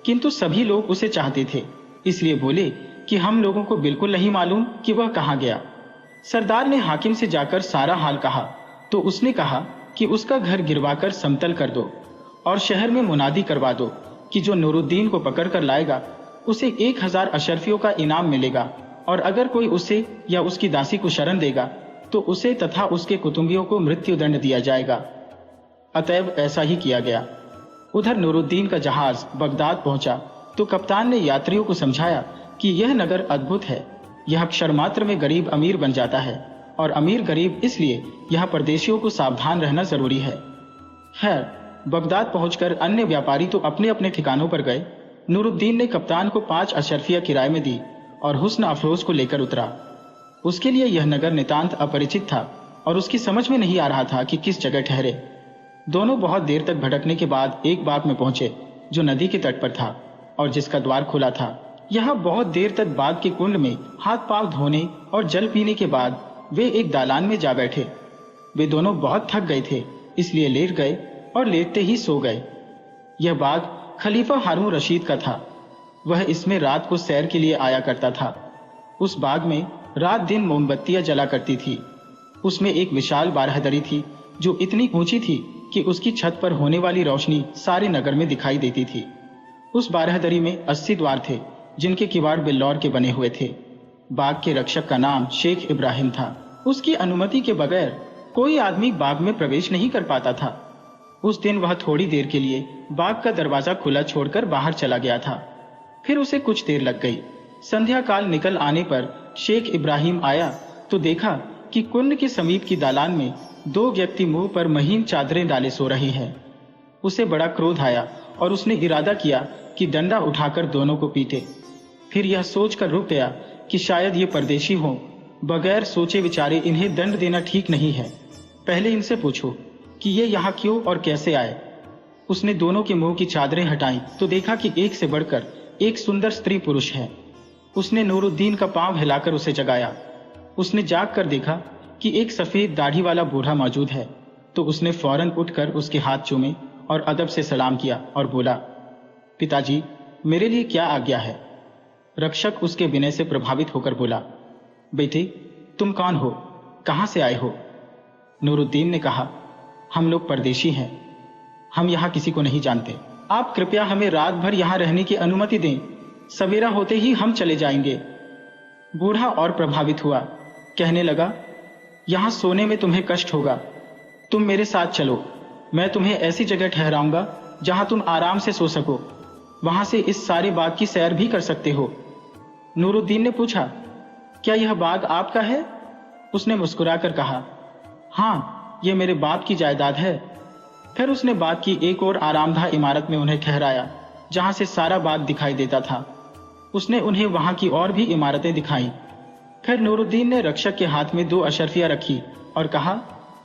किंतु सभी लोग उसे चाहते थे, इसलिए बोले कि हम लोगों को बिल्कुल नहीं मालूम कि वह कहाँ गया। सरदार ने हाकिम से जाकर सारा हाल कहा तो उसने कहा कि उसका घर गिरवाकर समतल कर दो और शहर में मुनादी करवा दो कि जो नूरुद्दीन को पकड़ कर लाएगा उसे 1000 अशरफियों का इनाम मिलेगा, और अगर कोई उसे या उसकी दासी को शरण देगा तो उसे तथा उसके कुटुंबियों को मृत्युदंड दिया जाएगा। अतएव ऐसा ही किया गया। उधर नूरुद्दीन का जहाज बगदाद पहुंचा तो कप्तान ने यात्रियों को समझाया कि यह नगर अद्भुत है। यह क्षण मात्र में गरीब अमीर बन जाता है और अमीर गरीब, इसलिए यह परदेशियों को सावधान रहना जरूरी है। खैर, बगदाद पहुंचकर अन्य व्यापारी तो अपने अपने ठिकानों पर गए। नूरुद्दीन ने कप्तान को 5 अशरफिया किराए में दी और हुस्न अफरोज को लेकर उतरा। उसके लिए यह नगर नितांत अपरिचित था और उसकी समझ में नहीं आ रहा था कि किस जगह ठहरे। दोनों बहुत देर तक भटकने के बाद एक बाग में पहुंचे जो नदी के तट पर था और जिसका द्वार खुला था। यहाँ बहुत देर तक बाग के कुंड में हाथ पांव धोने और जल पीने के बाद वे एक दालान में जा बैठे। वे दोनों बहुत थक गए थे, इसलिए लेट गए और लेटते ही सो गए। यह बाग खलीफा हारून रशीद का था। वह इसमें रात को सैर के लिए आया करता था। उस बाग में रात दिन मोमबत्तियां जला करती थी। उसमें एक विशाल बारहदरी थी जो इतनी ऊंची थी कि उसकी छत पर होने वाली रोशनी सारे नगर में दिखाई देती थी। उस बारहदरी में 80 द्वार थे जिनके किवाड़ बिल्लौर के बने हुए थे। बाग के रक्षक का नाम शेख इब्राहिम था। उसकी अनुमति के बगैर कोई आदमी बाग में प्रवेश नहीं कर पाता था। उस दिन वह थोड़ी देर के लिए बाग का दरवाजा खुला छोड़कर बाहर चला गया था। फिर उसे कुछ देर लग गई। संध्या काल निकल आने पर शेख इब्राहिम आया तो देखा कि कुंड के समीप की दालान में 2 व्यक्ति मुंह पर महीन चादरें डाले सो रहे हैं। उसे बड़ा क्रोध आया और उसने इरादा किया कि डंडा उठाकर दोनों को पीटे। फिर यह सोचकर रुक गया कि शायद ये परदेशी हों। बगैर सोचे विचारे इन्हें दंड देना ठीक नहीं है। पहले इनसे पूछो कि ये यहाँ क्यों और कैसे आए। उसने दोनों के मुंह की चादरें हटाई तो देखा कि एक से बढ़कर एक सुंदर स्त्री पुरुष है। उसने नूरुद्दीन का पांव हिलाकर उसे जगाया। उसने जाग कर देखा कि एक सफेद दाढ़ी वाला बूढ़ा मौजूद है तो उसने फौरन उठकर उसके हाथ चूमे और अदब से सलाम किया और बोला, पिताजी, मेरे लिए क्या आज्ञा है। रक्षक उसके विनय से प्रभावित होकर बोला, बेटे, तुम कौन हो, कहां से आए हो। नूरुद्दीन ने कहा, हम लोग परदेशी हैं, हम यहाँ किसी को नहीं जानते। आप कृपया हमें रात भर यहाँ रहने की अनुमति दें, सवेरा होते ही हम चले जाएंगे। बूढ़ा और प्रभावित हुआ, कहने लगा, यहाँ सोने में तुम्हें कष्ट होगा, तुम मेरे साथ चलो, मैं तुम्हें ऐसी जगह ठहराऊंगा जहां तुम आराम से सो सको। वहां से इस सारे बाग की सैर भी कर सकते हो। नूरुद्दीन ने पूछा, क्या यह बाग आपका है। उसने मुस्कुराकर कहा, हाँ, यह मेरे बाप की जायदाद है। फिर उसने बाग की एक और आरामदाह इमारत में उन्हें ठहराया जहां से सारा बाग दिखाई देता था। उसने उन्हें वहां की और भी इमारतें दिखाई। फिर नूरुद्दीन ने रक्षक के हाथ में 2 अशरफिया रखी और कहा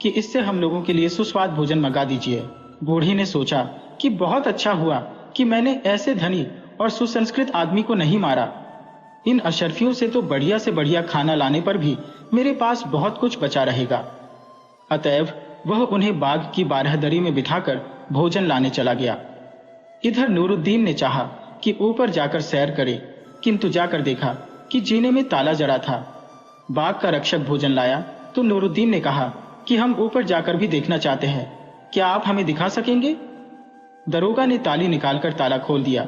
कि इससे हम लोगों के लिए सुस्वाद भोजन मंगा दीजिए। बूढ़ी ने सोचा कि बहुत अच्छा हुआ कि मैंने ऐसे धनी और सुसंस्कृत आदमी को नहीं मारा। इन अशर्फियों से तो बढ़िया से बढ़िया खाना लाने पर भी मेरे पास बहुत कुछ बचा रहेगा। अतएव वह उन्हें बाग की बारहदरी में बिठाकर भोजन लाने चला गया। इधर नूरुद्दीन ने चाहा कि ऊपर जाकर सैर करे, किंतु जाकर देखा कि जीने में ताला जड़ा था। बाग का रक्षक भोजन लाया तो नूरुद्दीन ने कहा कि हम ऊपर जाकर भी देखना चाहते हैं, क्या आप हमें दिखा सकेंगे? दरोगा ने ताली निकालकर ताला खोल दिया।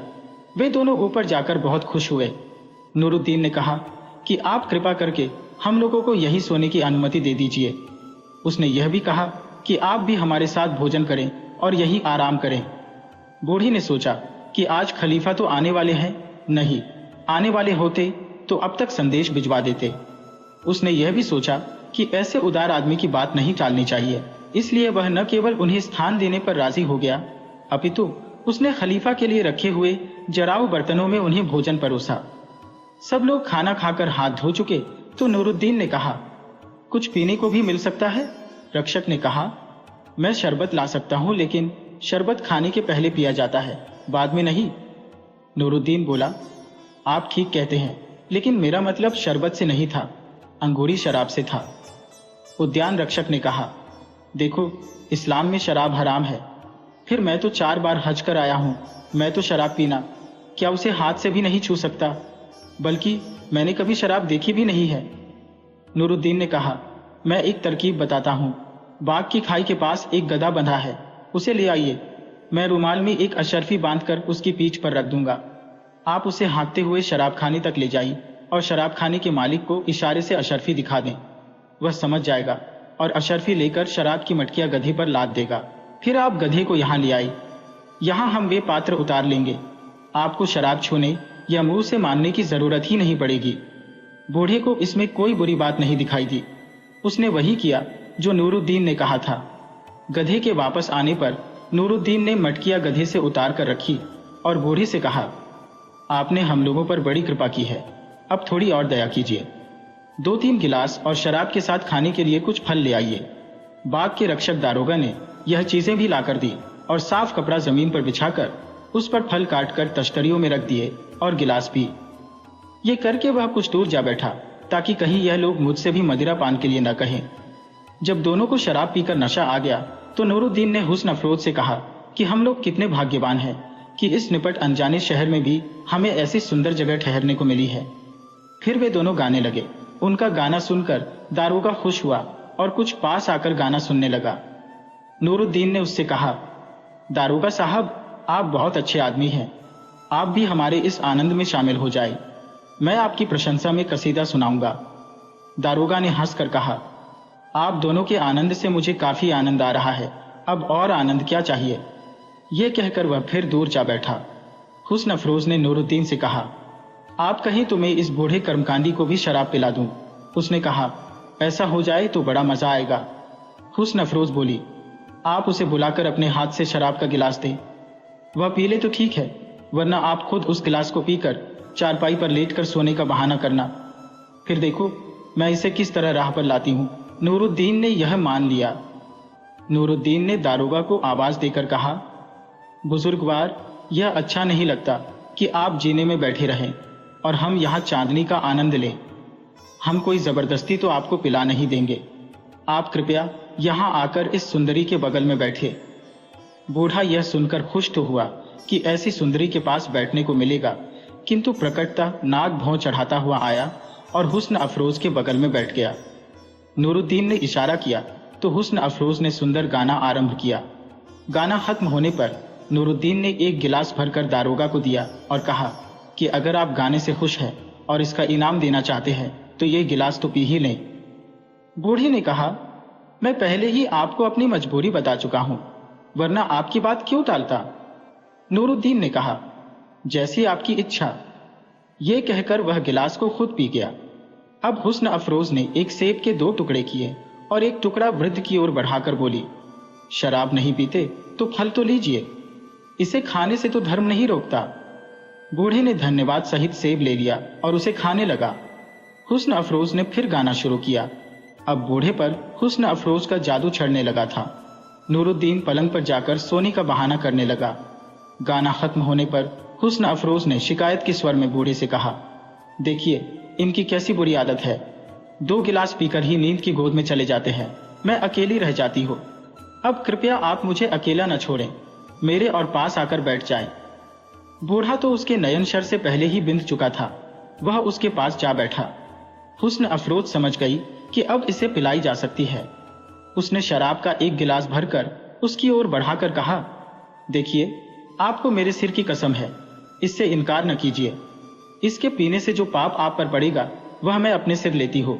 वे दोनों ऊपर जाकर बहुत खुश हुए। नूरुद्दीन ने कहा कि आप कृपा करके हम लोगों को यही सोने की अनुमति दे दीजिए। उसने यह भी कहा कि आप भी हमारे साथ भोजन करें और यही आराम करें। बूढ़ी ने सोचा कि आज खलीफा तो आने वाले हैं नहीं, आने वाले होते तो अब तक संदेश भिजवा देते। उसने यह भी सोचा कि ऐसे उदार आदमी की बात नहीं टालनी चाहिए, इसलिए वह न केवल उन्हें स्थान देने पर राजी हो गया, अपितु उसने खलीफा के लिए रखे हुए जराऊ बर्तनों में उन्हें भोजन परोसा। सब लोग खाना खाकर हाथ धो चुके तो नूरुद्दीन ने कहा, कुछ पीने को भी मिल सकता है? रक्षक ने कहा, मैं शरबत ला सकता हूं, लेकिन शरबत खाने के पहले पिया जाता है, बाद में नहीं। नूरुद्दीन बोला, आप ठीक कहते हैं, लेकिन मेरा मतलब शरबत से नहीं था, अंगूरी शराब से था। उद्यान रक्षक ने कहा, देखो इस्लाम में शराब हराम है। फिर मैं तो 4 बार हज कर आया हूं, मैं तो शराब पीना क्या उसे हाथ से भी नहीं छू सकता, बल्कि मैंने कभी शराब देखी भी नहीं है। नूरुद्दीन ने कहा, मैं एक तरकीब बताता हूं, बाग की खाई के पास एक गधा बंधा है, उसे ले आइए। मैं रुमाल में एक अशर्फी बांधकर उसकी पीठ पर रख दूंगा। आप उसे हाँकते हुए शराब खाने तक ले जाइए और शराब खाने के मालिक को इशारे से अशर्फी दिखा दें। वह समझ जाएगा और अशर्फी लेकर शराब की मटकियां गधे पर लाद देगा। फिर आप गधे को यहाँ ले आइए। यहाँ हम वे पात्र उतार लेंगे। आपको शराब छूने या मुंह से मानने की जरूरत ही नहीं पड़ेगी। बूढ़े को इसमें कोई बुरी बात नहीं दिखाई दी। उसने वही किया जो नूरुद्दीन ने कहा था। गधे के वापस आने पर नूरुद्दीन ने मटकियां गधे से उतार कर रखी और बूढ़े से कहा, आपने हम लोगों पर बड़ी कृपा की है, अब थोड़ी और दया कीजिए। 2-3 गिलास और शराब के साथ खाने के लिए कुछ फल ले आइए। बाग के रक्षक दारोगा ने यह चीजें भी लाकर दी और साफ कपड़ा जमीन पर बिछाकर उस पर फल काटकर तश्तरियों में रख दिए और गिलास पी। ये करके वह कुछ दूर जा बैठा ताकि कहीं यह लोग मुझसे भी मदिरा पान के लिए न कहें। जब दोनों को शराब पीकर नशा आ गया तो नूरुद्दीन ने हुस्न अफरोज से कहा कि हम लोग कितने भाग्यवान हैं कि इस निपट अनजाने शहर में भी हमें ऐसी सुंदर जगह ठहरने को मिली है। फिर वे दोनों गाने लगे। उनका गाना सुनकर दारोगा खुश हुआ और कुछ पास आकर गाना सुनने लगा। नूरुद्दीन ने उससे कहा, दारोगा साहब, आप बहुत अच्छे आदमी हैं, आप भी हमारे इस आनंद में शामिल हो जाए। मैं आपकी प्रशंसा में कसीदा सुनाऊंगा। दारोगा ने हंसकर कहा, आप दोनों के आनंद से मुझे काफी आनंद आ रहा है, अब और आनंद क्या चाहिए। यह कहकर वह फिर दूर जा बैठा। हुस्न अफरोज ने नूरुद्दीन से कहा, आप कहें तो मैं इस बूढ़े कर्मकांडी को भी शराब पिला दूं। उसने कहा, ऐसा हो जाए तो बड़ा मजा आएगा। हुस्न अफरोज बोली, आप उसे बुलाकर अपने हाथ से शराब का गिलास दें। वह पी ले तो ठीक है, वरना आप खुद उस गिलास को पीकर चारपाई पर लेटकर सोने का बहाना करना। फिर देखो मैं इसे किस तरह राह पर लाती हूं। नूरुद्दीन ने यह मान लिया। नूरुद्दीन ने दारोगा को आवाज देकर कहा, बुजुर्गवार, यह अच्छा नहीं लगता कि आप जीने में बैठे रहें और हम यहाँ चांदनी का आनंद लें। हम कोई जबरदस्ती तो आपको पिला नहीं देंगे। आप कृपया यहाँ आकर इस सुंदरी के बगल में बैठिए। बूढ़ा यह सुनकर खुश तो हुआ कि ऐसी सुंदरी के पास बैठने को मिलेगा, किंतु प्रकटता नाक भौं चढ़ाता हुआ आया और हुस्न अफरोज के बगल में बैठ गया। नूरुद्दीन ने इशारा किया तो हुस्न अफरोज ने सुंदर गाना आरंभ किया। गाना खत्म होने पर नूरुद्दीन ने एक गिलास भरकर दारोगा को दिया और कहा कि अगर आप गाने से खुश हैं और इसका इनाम देना चाहते हैं तो ये गिलास तो पी ही लें। बूढ़ी ने कहा, मैं पहले ही आपको अपनी मजबूरी बता चुका हूं, वरना आपकी बात क्यों टालता। नूरुद्दीन ने कहा, जैसी आपकी इच्छा। यह कहकर वह गिलास को खुद पी गया। अब हुस्न अफरोज ने एक सेब के 2 टुकड़े किए और एक टुकड़ा वृद्ध की ओर बढ़ाकर बोली, शराब नहीं पीते तो फल तो लीजिए, इसे खाने से तो धर्म नहीं रोकता। बूढ़े ने धन्यवाद सहित सेब ले लिया और उसे खाने लगा। हुस्न अफरोज ने फिर गाना शुरू किया। अब बूढ़े पर हुस्न अफरोज का जादू चढ़ने लगा था। नूरुद्दीन पलंग पर जाकर सोने का बहाना करने लगा। गाना खत्म होने पर हुस्न अफरोज ने शिकायत के स्वर में बूढ़े से कहा, देखिए इनकी कैसी बुरी आदत है, 2 गिलास पीकर ही नींद की गोद में चले जाते हैं, मैं अकेली रह जाती हूँ। अब कृपया आप मुझे अकेला न छोड़ें, मेरे और पास आकर बैठ जाएं। बूढ़ा तो उसके नयन शर से पहले ही बिंद चुका था, वह उसके पास जा बैठा। हुस्न अफरोज समझ गई कि अब इसे पिलाई जा सकती है। उसने शराब का 1 गिलास भरकर उसकी ओर बढ़ाकर कहा, देखिए आपको मेरे सिर की कसम है, इससे इनकार न कीजिए, इसके पीने से जो पाप आप पर पड़ेगा वह मैं अपने सिर लेती हूँ।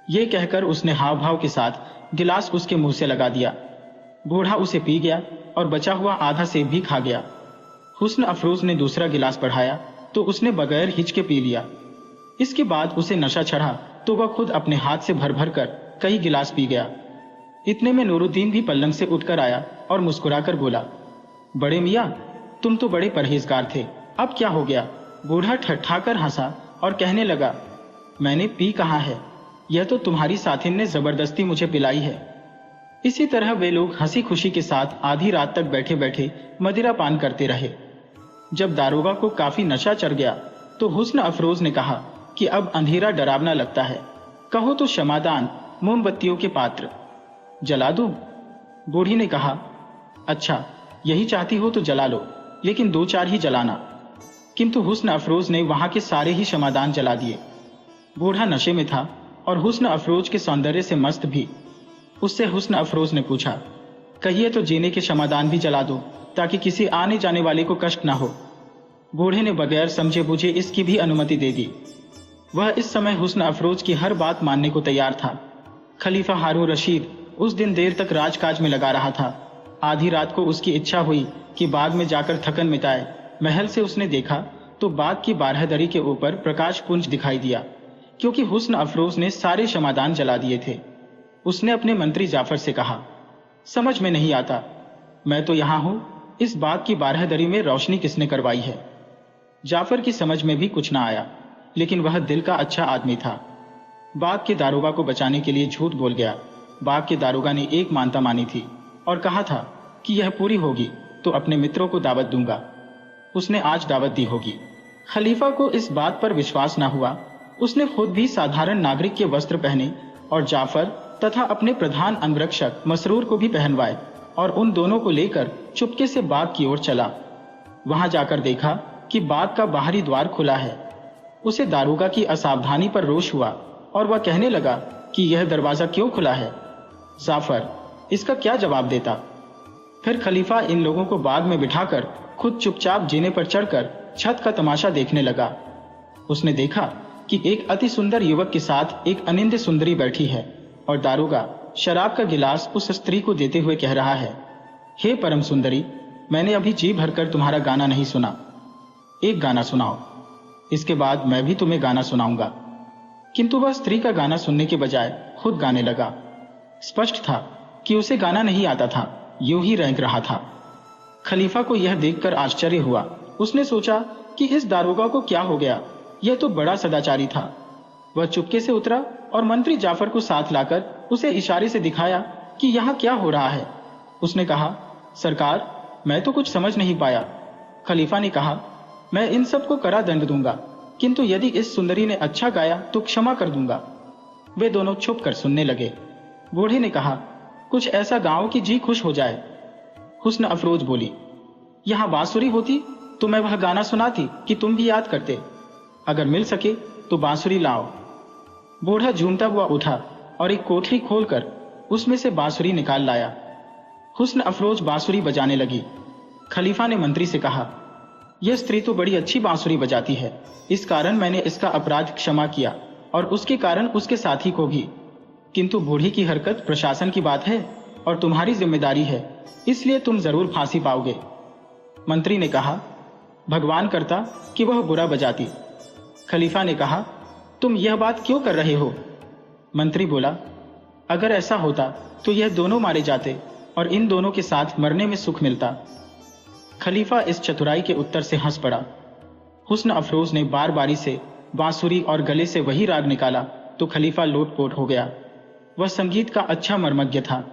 ये कहकर उसने हाव भाव के साथ गिलास उसके मुंह से लगा दिया। बूढ़ा उसे पी गया और बचा हुआ आधा सेब भी खा गया। हुस्न अफरोज ने दूसरा गिलास बढ़ाया तो उसने बगैर हिचके पी लिया। इसके बाद उसे नशा चढ़ा तो वह खुद अपने हाथ से भर भर कर कई गिलास पी गया। इतने में नूरुद्दीन भी पलंग से उठकर आया और मुस्कुराकर बोला, बड़े मियाँ, तुम तो बड़े परहेजगार थे, अब क्या हो गया? बूढ़ा ठठाकर हंसा और कहने लगा, मैंने पी कहाँ है, यह तो तुम्हारी साथिन ने जबरदस्ती मुझे पिलाई है। इसी तरह वे लोग हंसी खुशी के साथ आधी रात तक बैठे बैठे मदिरा पान करते रहे। जब दारोगा को काफी नशा चढ़ गया तो हुस्न अफरोज ने कहा कि अब अंधेरा डरावना लगता है, कहो तो शमादान, मोमबत्तियों के पात्र जला दूं? बूढ़ी ने कहा, अच्छा यही चाहती हो तो जला लो, लेकिन 2-4 ही जलाना। किंतु हुस्न अफरोज ने वहां के सारे ही शमादान जला दिए। बूढ़ा नशे में था और हुस्न अफरोज के सौंदर्य से मस्त भी। उससे हुस्न अफरोज ने पूछा, कहिए तो जीने के शमादान भी जला दो ताकि किसी आने जाने वाले को कष्ट ना हो। बूढ़े ने बगैर समझे बूझे इसकी भी अनुमति दे दी। वह इस समय हुस्न अफरोज की हर बात मानने को तैयार था। खलीफा हारून रशीद उस दिन देर तक राजकाज में लगा रहा था। आधी रात को उसकी इच्छा हुई कि बाग में जाकर थकन मिटाए। महल से उसने देखा तो बाग की बारहदरी के ऊपर प्रकाश पुंज दिखाई दिया, क्योंकि हुस्न अफरोज ने सारे शमादान जला दिए थे। उसने अपने मंत्री जाफर से कहा, समझ में नहीं आता, मैं तो यहां हूं, इस बाग की बारहदरी में रोशनी किसने करवाई है? जाफर की समझ में भी कुछ ना आया, लेकिन वह दिल का अच्छा आदमी था। बाग के दारोगा को बचाने के लिए झूठ बोल गया। बाग के दारोगा ने एक मानता मानी थी और कहा था कि यह पूरी होगी तो अपने मित्रों को दावत दूंगा। उसने आज दावत दी होगी। खलीफा को इस बात पर विश्वास न हुआ। उसने खुद भी साधारण नागरिक के वस्त्र पहने और जाफर तथा अपने प्रधान अंगरक्षक मसरूर को भी पहनवाए और उन दोनों को लेकर चुपके से बाग की ओर चला। वहां जाकर देखा कि बाग का बाहरी द्वार खुला है। उसे दारोगा की असावधानी पर रोष हुआ और वह कहने लगा कि यह दरवाजा क्यों खुला है? जाफर इसका क्या जवाब देता? फिर खलीफा इन लोगों को बाग में बिठाकर खुद चुपचाप जीने पर चढ़कर छत का तमाशा देखने लगा। उसने देखा कि एक अति सुंदर युवक के साथ एक अनिंद्य सुंदरी बैठी है और दारोगा शराब का गिलास उस स्त्री को देते हुए कह रहा है, हे परम सुंदरी, मैंने अभी जी भरकर तुम्हारा गाना नहीं सुना, एक गाना सुनाओ, इसके बाद मैं भी तुम्हें गाना सुनाऊंगा। किंतु वह स्त्री का गाना सुनने के बजाय खुद गाने लगा। स्पष्ट था कि उसे गाना नहीं आता था, यूं ही रेंग रहा था। खलीफा को यह देखकर आश्चर्य हुआ। उसने सोचा कि इस दारोगा को क्या हो गया, यह तो बड़ा सदाचारी था। वह चुपके से उतरा और मंत्री जाफर को साथ लाकर उसे इशारे से दिखाया कि यहाँ क्या हो रहा है। उसने कहा, सरकार, मैं तो कुछ समझ नहीं पाया। खलीफा ने कहा, मैं इन सबको कड़ा दंड दूंगा, किंतु यदि इस सुंदरी ने अच्छा गाया तो क्षमा कर दूंगा। वे दोनों छुप कर सुनने लगे। बूढ़े ने कहा, कुछ ऐसा गाओ कि जी खुश हो जाए। हुस्न अफरोज बोली, यहाँ बांसुरी होती तो मैं वह गाना सुनाती कि तुम भी याद करते। अगर मिल सके तो बांसुरी लाओ। बूढ़ा झूमता हुआ उठा और एक कोठरी खोलकर उसमें से बांसुरी निकाल लाया। हुस्न अफरोज बांसुरी बजाने लगी। खलीफा ने मंत्री से कहा, यह स्त्री तो बड़ी अच्छी बांसुरी बजाती है, इस कारण मैंने इसका अपराध क्षमा किया और उसके कारण उसके साथी को भी। किंतु बूढ़ी की हरकत प्रशासन की बात है और तुम्हारी जिम्मेदारी है, इसलिए तुम जरूर फांसी पाओगे। मंत्री ने कहा, भगवान करता कि वह बुरा बजाती। खलीफा ने कहा, तुम यह बात क्यों कर रहे हो? मंत्री बोला, अगर ऐसा होता तो यह दोनों मारे जाते और इन दोनों के साथ मरने में सुख मिलता। खलीफा इस चतुराई के उत्तर से हंस पड़ा। हुस्न अफरोज ने बार बारी से बांसुरी और गले से वही राग निकाला तो खलीफा लोटपोट हो गया। वह संगीत का अच्छा मर्मज्ञ था।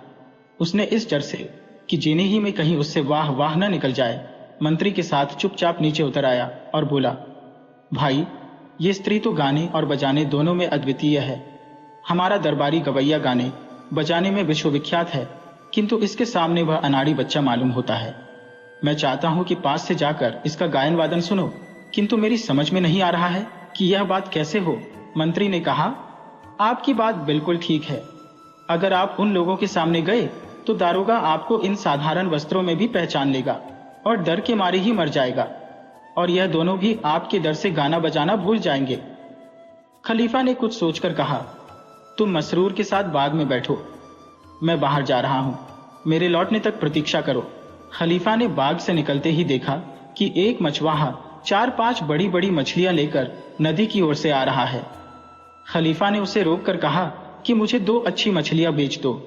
उसने इस डर से कि जीने ही में कहीं उससे वाह वाह न निकल जाए, मंत्री के साथ चुपचाप नीचे उतर आया और बोला, भाई, ये स्त्री तो गाने और बजाने दोनों में अद्वितीय है। हमारा दरबारी गवैया गाने बजाने में विश्वविख्यात है, किंतु इसके सामने वह अनाड़ी बच्चा मालूम होता है। मैं चाहता हूं कि पास से जाकर इसका गायन वादन सुनो, किंतु मेरी समझ में नहीं आ रहा है कि यह बात कैसे हो। मंत्री ने कहा, आपकी बात बिल्कुल ठीक है। अगर आप उन लोगों के सामने गए तो दारोगा आपको इन साधारण वस्त्रों में भी पहचान लेगा और डर के मारे ही मर जाएगा, और यह दोनों भी आपके डर से गाना बजाना भूल जाएंगे। खलीफा ने कुछ सोचकर कहा, तुम मसरूर के साथ बाग में बैठो, मैं बाहर जा रहा हूं, मेरे लौटने तक प्रतीक्षा करो। खलीफा ने बाग से निकलते ही देखा कि एक मछुआरा 4-5 बड़ी बड़ी मछलियां लेकर नदी की ओर से आ रहा है। खलीफा ने उसे रोककर कहा कि मुझे 2 अच्छी मछलियां बेच दो।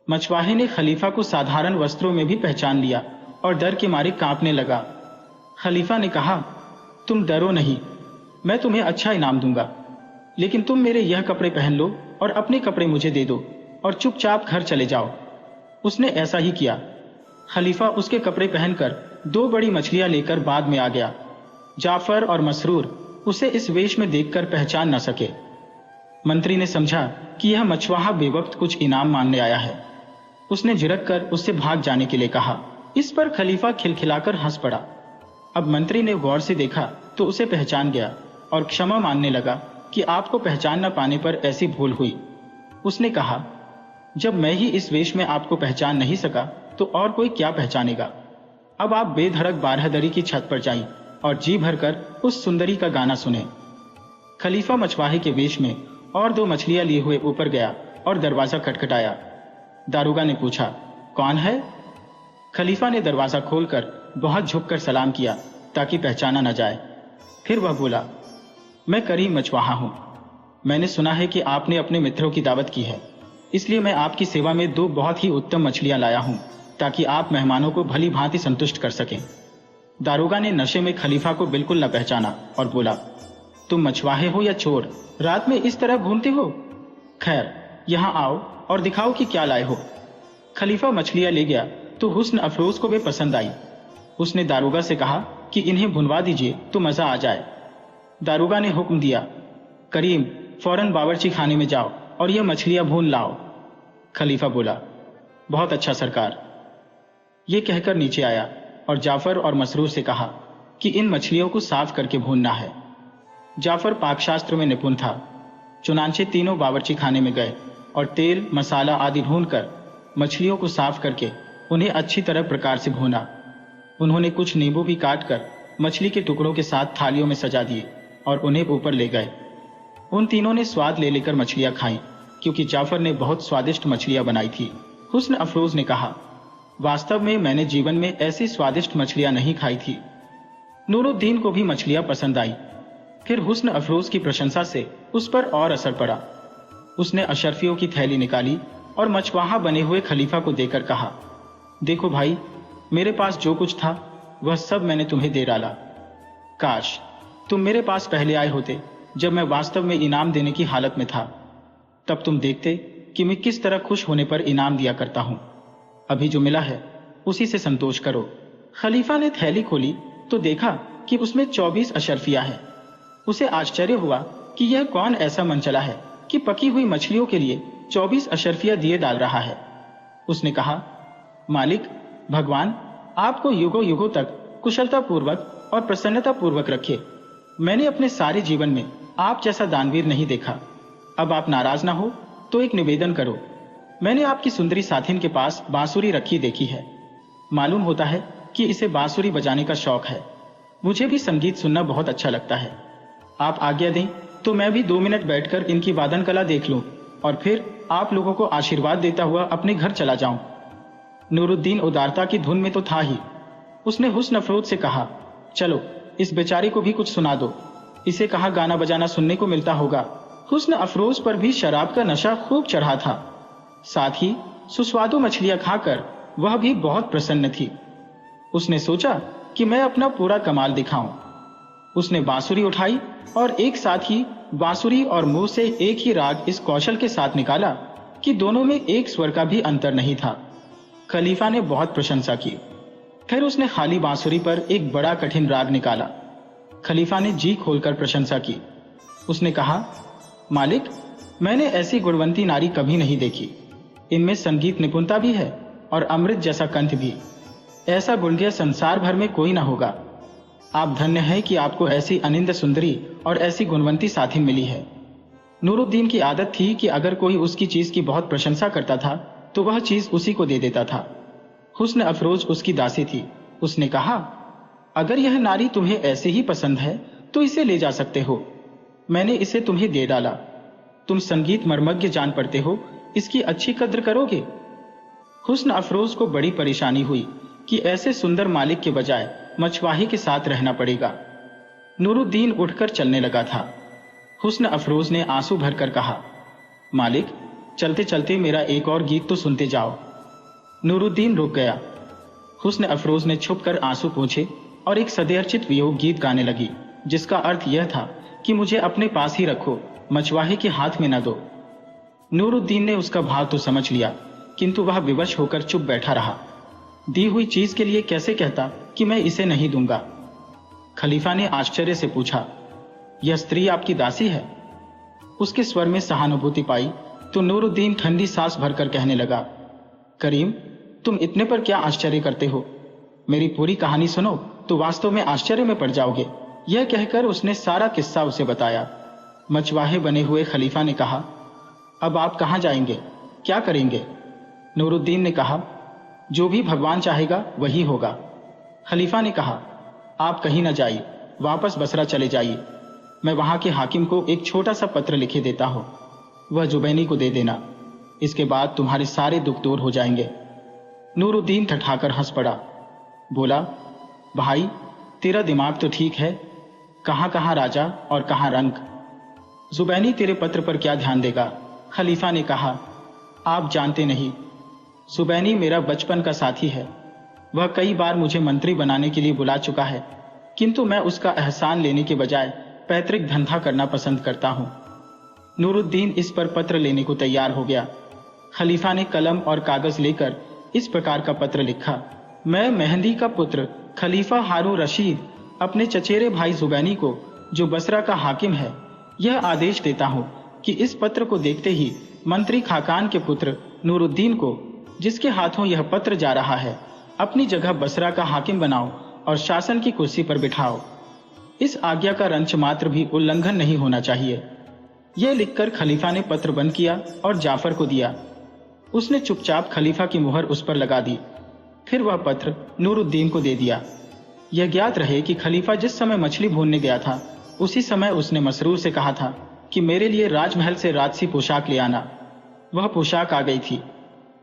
मछुआरे ने खलीफा को साधारण वस्त्रों में भी पहचान लिया और डर के मारे कांपने लगा। खलीफा ने कहा, तुम डरो नहीं, मैं तुम्हें अच्छा इनाम दूंगा, लेकिन तुम मेरे यह कपड़े पहन लो और अपने कपड़े मुझे दे दो और चुपचाप घर चले जाओ। उसने ऐसा ही किया। खलीफा उसके कपड़े पहनकर 2 बड़ी मछलियां लेकर बाग में आ गया। जाफर और मसरूर उसे इस वेश में देखकर पहचान न सके। मंत्री ने समझा कि यह मछुआरा बेवक्त कुछ इनाम मांगने आया है। उसने झिड़क कर उससे भाग जाने के लिए कहा। इस पर खलीफा खिलखिलाकर हंस पड़ा। अब मंत्री ने गौर से देखा तो उसे पहचान गया और क्षमा मांगने लगा कि आपको पहचान न पाने पर ऐसी भूल हुई। उसने कहा, जब मैं ही इस वेश में आपको पहचान नहीं सका तो और कोई क्या पहचानेगा। अब आप बेधड़क बारहदरी की छत पर जाइए और जी भरकर उस सुंदरी का गाना सुने। खलीफा मछुआरे के वेश में और 2 मछलियां लिए हुए ऊपर गया और दरवाजा खटखटाया। दारोगा ने पूछा, कौन है? खलीफा ने दरवाजा खोलकर बहुत झुककर सलाम किया ताकि पहचाना न जाए। फिर वह बोला, मैं करीम मछुआरा हूं। मैंने सुना है कि आपने अपने मित्रों की दावत की है, इसलिए मैं आपकी सेवा में 2 बहुत ही उत्तम मछलियां लाया हूं ताकि आप मेहमानों को भली भांति संतुष्ट कर सकें। दारोगा ने नशे में खलीफा को बिल्कुल न पहचाना और बोला, तुम मछुआरे हो या चोर, रात में इस तरह घूमते हो? खैर, यहां आओ और दिखाओ कि क्या लाए हो। खलीफा मछलियां ले गया तो हुस्न अफरोज को वे पसंद आई। उसने दारोगा से कहा कि इन्हें भुनवा दीजिए तो मजा आ जाए। दारोगा ने हुक्म दिया, करीम, फौरन बावर्ची खाने में जाओ और यह मछलियां भून लाओ। खलीफा बोला, बहुत अच्छा सरकार। ये कहकर नीचे आया और जाफर और मसरूर से कहा कि इन मछलियों को साफ करके भूनना है। जाफर पाकशास्त्र में निपुण था, चुनांचे तीनों बावर्ची खाने में गए और तेल, मसाला आदि भूनकर मछलियों को साफ करके उन्हें अच्छी तरह प्रकार से भूना। उन्होंने कुछ नींबू भी काटकर मछली के टुकड़ों के साथ थालियों में सजा दिए और उन्हें ऊपर ले गए। उन तीनों ने स्वाद ले लेकर मछलियां खाईं, क्योंकि जाफर ने बहुत स्वादिष्ट मछलियां बनाई थी। हुस्न अफरोज ने कहा, वास्तव में मैंने जीवन में ऐसी स्वादिष्ट मछलियां नहीं खाई थी। नूरुद्दीन को भी मछलियां पसंद आई। फिर हुस्न अफरोज की प्रशंसा से उस पर और असर पड़ा। उसने अशर्फियों की थैली निकाली और मछुआरा बने हुए खलीफा को देकर कहा, देखो भाई, मेरे पास जो कुछ था वह सब मैंने तुम्हें दे डाला। काश तुम मेरे पास पहले आए होते जब मैं वास्तव में इनाम देने की हालत में था, तब तुम देखते कि मैं किस तरह खुश होने पर इनाम दिया करता हूं। अभी जो मिला है उसी से संतोष करो। खलीफा ने थैली खोली तो देखा कि उसमें 24 अशर्फियां हैं। उसे आश्चर्य हुआ कि यह कौन ऐसा मन चला है कि पकी हुई मछलियों के लिए 24 अशर्फियां दिए डाल रहा है। उसने कहा, मालिक, भगवान आपको युगों युगों तक कुशलता पूर्वक और प्रसन्नता पूर्वक रखे। मैंने अपने सारे जीवन में आप जैसा दानवीर नहीं देखा। अब आप नाराज ना हो तो एक निवेदन करो। मैंने आपकी सुंदरी साथिन के पास बांसुरी रखी देखी है। मालूम होता है कि इसे बांसुरी बजाने का शौक है। मुझे भी संगीत सुनना बहुत अच्छा लगता है। आप आज्ञा दें तो मैं भी 2 मिनट बैठकर इनकी वादन कला देख लूं और फिर आप लोगों को आशीर्वाद देता हुआ अपने घर चला जाऊं। नूरुद्दीन उदारता की धुन में तो था ही। उसने हुस्न अफरोज से कहा, चलो इस बेचारे को भी कुछ सुना दो। इसे कहाँ गाना बजाना सुनने को मिलता होगा। हुस्न अफरोज पर भी शराब का नशा खूब चढ़ा था। साथ ही सुस्वादु मछलियां खाकर वह भी बहुत प्रसन्न थी। उसने सोचा कि मैं अपना पूरा कमाल दिखाऊं। उसने बांसुरी उठाई और एक साथ ही बांसुरी और मुंह से एक ही राग इस कौशल के साथ निकाला कि दोनों में एक स्वर का भी अंतर नहीं था। खलीफा ने बहुत प्रशंसा की। फिर उसने खाली बांसुरी पर एक बड़ा कठिन राग निकाला। खलीफा ने जी खोलकर प्रशंसा की। उसने कहा, मालिक, मैंने ऐसी गुणवंती नारी कभी नहीं देखी। इनमें संगीत निपुणता भी है और अमृत जैसा कंठ भी। ऐसा गुणज्ञ संसार भर में कोई ना होगा। आप धन्य हैं कि आपको ऐसी अनिंद सुंदरी और ऐसी गुणवंती साथी मिली है। नूरुद्दीन की आदत थी कि अगर कोई उसकी चीज की बहुत प्रशंसा करता था तो वह चीज उसी को दे देता था। हुस्न अफरोज उसकी दासी थी। उसने कहा, अगर यह नारी तुम्हें ऐसे ही पसंद है तो इसे ले जा सकते हो। मैंने इसे तुम्हें दे डाला। तुम संगीत मर्मज्ञ जान पड़ते हो, इसकी अच्छी कद्र करोगे। हुस्न अफरोज को बड़ी परेशानी हुई कि ऐसे सुंदर मालिक के बजाय मछवाही के साथ रहना पड़ेगा। नूरुद्दीन उठकर चलने लगा था। हुस्न अफरोज ने आंसू भरकर कहा, मालिक, चलते चलते मेरा एक और गीत तो सुनते जाओ। नूरुद्दीन रुक गया। हुस्न अफरोज ने छुपकर आंसू पोंछे और एक सदैर्चित वियोग गीत गाने लगी, जिसका अर्थ यह था कि मुझे अपने पास ही रखो, मछवाहे के हाथ में न दो। नूरुद्दीन ने उसका भाव तो समझ लिया, किंतु वह विवश होकर चुप बैठा रहा। दी हुई चीज के लिए कैसे कहता कि मैं इसे नहीं दूंगा। खलीफा ने आश्चर्य से पूछा, यह स्त्री आपकी दासी है? उसके स्वर में सहानुभूति पाई तो नूरुद्दीन ठंडी सांस भरकर कहने लगा, करीम, तुम इतने पर क्या आश्चर्य करते हो? मेरी पूरी कहानी सुनो तो वास्तव में आश्चर्य में पड़ जाओगे। यह कहकर उसने सारा किस्सा उसे बताया। मछवाहे बने हुए खलीफा ने कहा, अब आप कहां जाएंगे, क्या करेंगे? नूरुद्दीन ने कहा, जो भी भगवान चाहेगा वही होगा। खलीफा ने कहा, आप कहीं न जाइए, वापस बसरा चले जाइए। मैं वहां के हाकिम को एक छोटा सा पत्र लिखे देता हूं, वह जुबैनी को दे देना। इसके बाद तुम्हारे सारे दुख दूर हो जाएंगे। नूरुद्दीन ठठाकर हंस पड़ा। बोला, भाई, तेरा दिमाग तो ठीक है, कहां कहां राजा और कहां रंक। जुबैनी तेरे पत्र पर क्या ध्यान देगा? खलीफा ने कहा, आप जानते नहीं, जुबैनी मेरा बचपन का साथी है। वह कई बार मुझे मंत्री बनाने के लिए बुला चुका है, किंतु मैं उसका एहसान लेने के बजाय पैतृक धंधा करना पसंद करता हूं। नूरुद्दीन इस पर पत्र लेने को तैयार हो गया। खलीफा ने कलम और कागज लेकर इस प्रकार का पत्र लिखा, मैं मेहंदी का पुत्र खलीफा हारून रशीद अपने चचेरे भाई जुबैनी को, जो बसरा का हाकिम है, यह आदेश देता हूं कि इस पत्र को देखते ही मंत्री खाकान के पुत्र नूरुद्दीन को, जिसके हाथों यह पत्र जा रहा है, अपनी जगह बसरा का हाकिम बनाओ और शासन की कुर्सी पर बिठाओ। इस आज्ञा का रंच मात्र भी उल्लंघन नहीं होना चाहिए। यह लिखकर खलीफा ने पत्र बंद किया और जाफर को दिया। उसने चुपचाप खलीफा की मुहर उस पर लगा दी। फिर वह पत्र नूरुद्दीन को दे दिया। यह ज्ञात रहे कि खलीफा जिस समय मछली भूनने गया था, उसी समय उसने मसरूर से कहा था कि मेरे लिए राजमहल से राजसी पोशाक ले आना। वह पोशाक आ गई थी।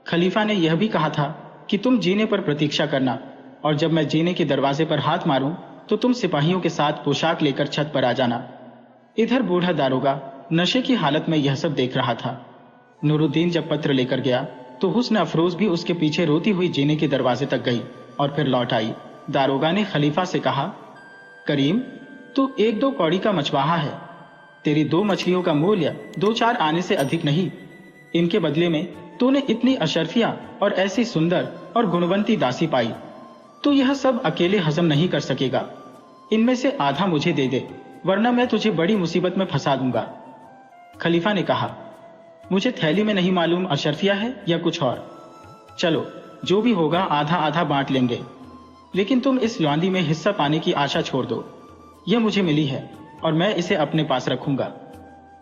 खलीफा ने यह भी कहा था कि तुम जीने पर प्रतीक्षा करना, और जब मैं जीने के दरवाजे पर हाथ मारूं तो तुम सिपाहियों के साथ पोशाक लेकर छत पर आ जाना। इधर बूढ़ा दारोगा नशे की हालत में यह सब देख रहा था। नूरुद्दीन जब पत्र लेकर गया तो हुस्न अफरोज भी उसके पीछे रोती हुई जीने के दरवाजे तक गई और फिर लौट आई। दारोगा ने खलीफा से कहा, करीम, तू 1-2 कौड़ी का मछवाहा है। तेरी 2 मछलियों का मूल्य 2-4 आने से अधिक नहीं। इनके बदले में तूने इतनी अशर्फियां और ऐसी सुंदर और गुणवंती दासी पाई। तू यह सब अकेले हजम नहीं कर सकेगा। इनमें से आधा मुझे दे दे, वरना मैं तुझे बड़ी मुसीबत में फंसा दूंगा। खलीफा ने कहा, मुझे थैली में नहीं मालूम अशर्फिया है या कुछ और। चलो, जो भी होगा आधा आधा बांट लेंगे, लेकिन तुम इस लौंदी में हिस्सा पाने की आशा छोड़ दो। यह मुझे मिली है और मैं इसे अपने पास रखूंगा।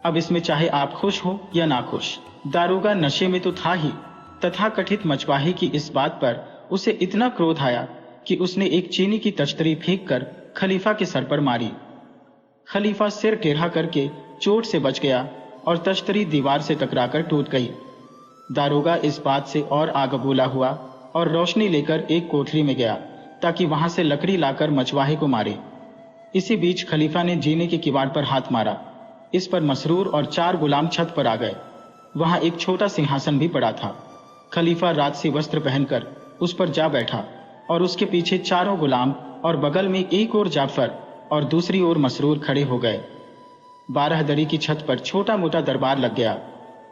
अब इसमें चाहे आप खुश हो या ना खुश। दारोगा नशे में तो था ही, तथा कथित मछवाहे की इस बात पर उसे इतना क्रोध आया कि उसने एक चीनी की तश्तरी फेंक कर खलीफा के सर पर मारी। खलीफा सिर टेढ़ा करके चोट से बच गया और तश्तरी दीवार से टकराकर टूट गई। दारोगा इस बात से और आगबूला हुआ और रोशनी लेकर एक कोठरी में गया ताकि वहां से लकड़ी लाकर मछवाहे को मारे। इसी बीच खलीफा ने जीने के किवाड़ पर हाथ मारा। इस पर मसरूर और 4 गुलाम छत पर आ गए। वहां एक छोटा सिंहासन भी पड़ा था। खलीफा राजसी वस्त्र पहनकर उस पर जा बैठा और उसके पीछे 4 गुलाम और बगल में एक और जाफर और दूसरी ओर मसरूर खड़े हो गए। 12 दरी की छत पर छोटा मोटा दरबार लग गया।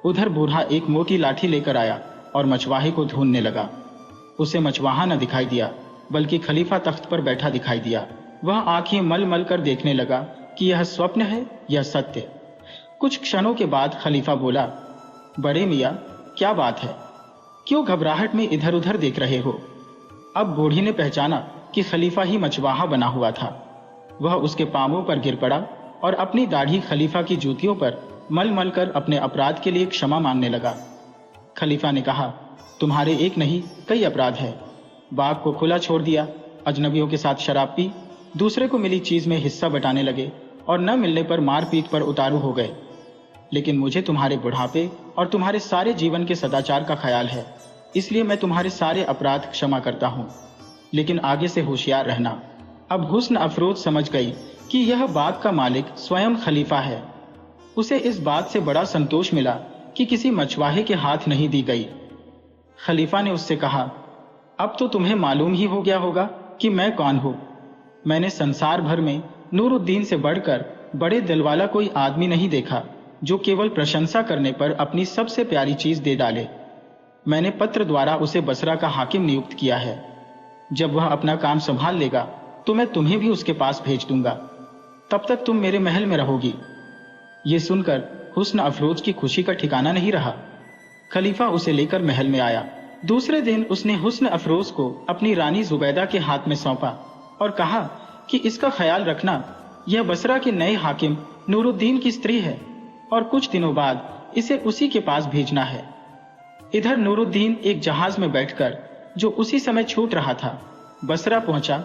उधर बूढ़ा एक मोटी लाठी लेकर आया और मछवाहे को ढूंढने लगा। उसे मछवाहा न दिखाई दिया। बल्कि खलीफा तख्त पर बैठा दिखाई दिया। वह आंखें मल मल कर देखने लगा कि यह स्वप्न है या सत्य। कुछ क्षणों के बाद खलीफा बोला, बड़े मियाँ, क्या बात है? क्यों घबराहट में इधर उधर देख रहे हो? अब बूढ़ी ने पहचाना कि खलीफा ही मचवाहा बना हुआ था। वह उसके पांवों पर गिर पड़ा और अपनी दाढ़ी खलीफा की जूतियों पर मल मल कर अपने अपराध के लिए क्षमा मांगने लगा। खलीफा ने कहा, तुम्हारे एक नहीं कई अपराध है। बाग को खुला छोड़ दिया, अजनबियों के साथ शराब पी, दूसरे को मिली चीज में हिस्सा बटाने लगे और न मिलने पर मारपीट पर उतारू हो गए। लेकिन मुझे तुम्हारे बुढ़ापे और तुम्हारे सारे जीवन के सदाचार का ख्याल है, इसलिए मैं तुम्हारे सारे अपराध क्षमा करता हूँ। लेकिन आगे से होशियार रहना। अब हुस्न अफरोज समझ गई कि यह बाग का मालिक स्वयं खलीफा है। उसे इस बात से बड़ा संतोष मिला कि किसी मछुआरे के हाथ नहीं दी गई। खलीफा ने उससे कहा, अब तो तुम्हें मालूम ही हो गया होगा कि मैं कौन हूँ। मैंने संसार भर में नूरुद्दीन से बढ़कर बड़े दिल वाला कोई आदमी नहीं देखा जो केवल प्रशंसा करने पर अपनी सबसे प्यारी चीज दे डाले। मैंने पत्र द्वारा उसे बसरा का हाकिम नियुक्त किया है। जब वह अपना काम संभाल लेगा तो मैं तुम्हें भी उसके पास भेज दूंगा। तब तक तुम मेरे महल में रहोगी। ये सुनकर हुस्न अफरोज की खुशी का ठिकाना नहीं रहा। खलीफा उसे लेकर महल में आया। दूसरे दिन उसने हुस्न अफरोज को अपनी रानी जुबैदा के हाथ में सौंपा और कहा कि इसका ख्याल रखना, यह बसरा के नए हाकिम नूरुद्दीन की स्त्री है और कुछ दिनों बाद इसे उसी के पास भेजना है। इधर नूरुद्दीन एक जहाज में बैठकर, जो उसी समय छूट रहा था, बसरा पहुंचा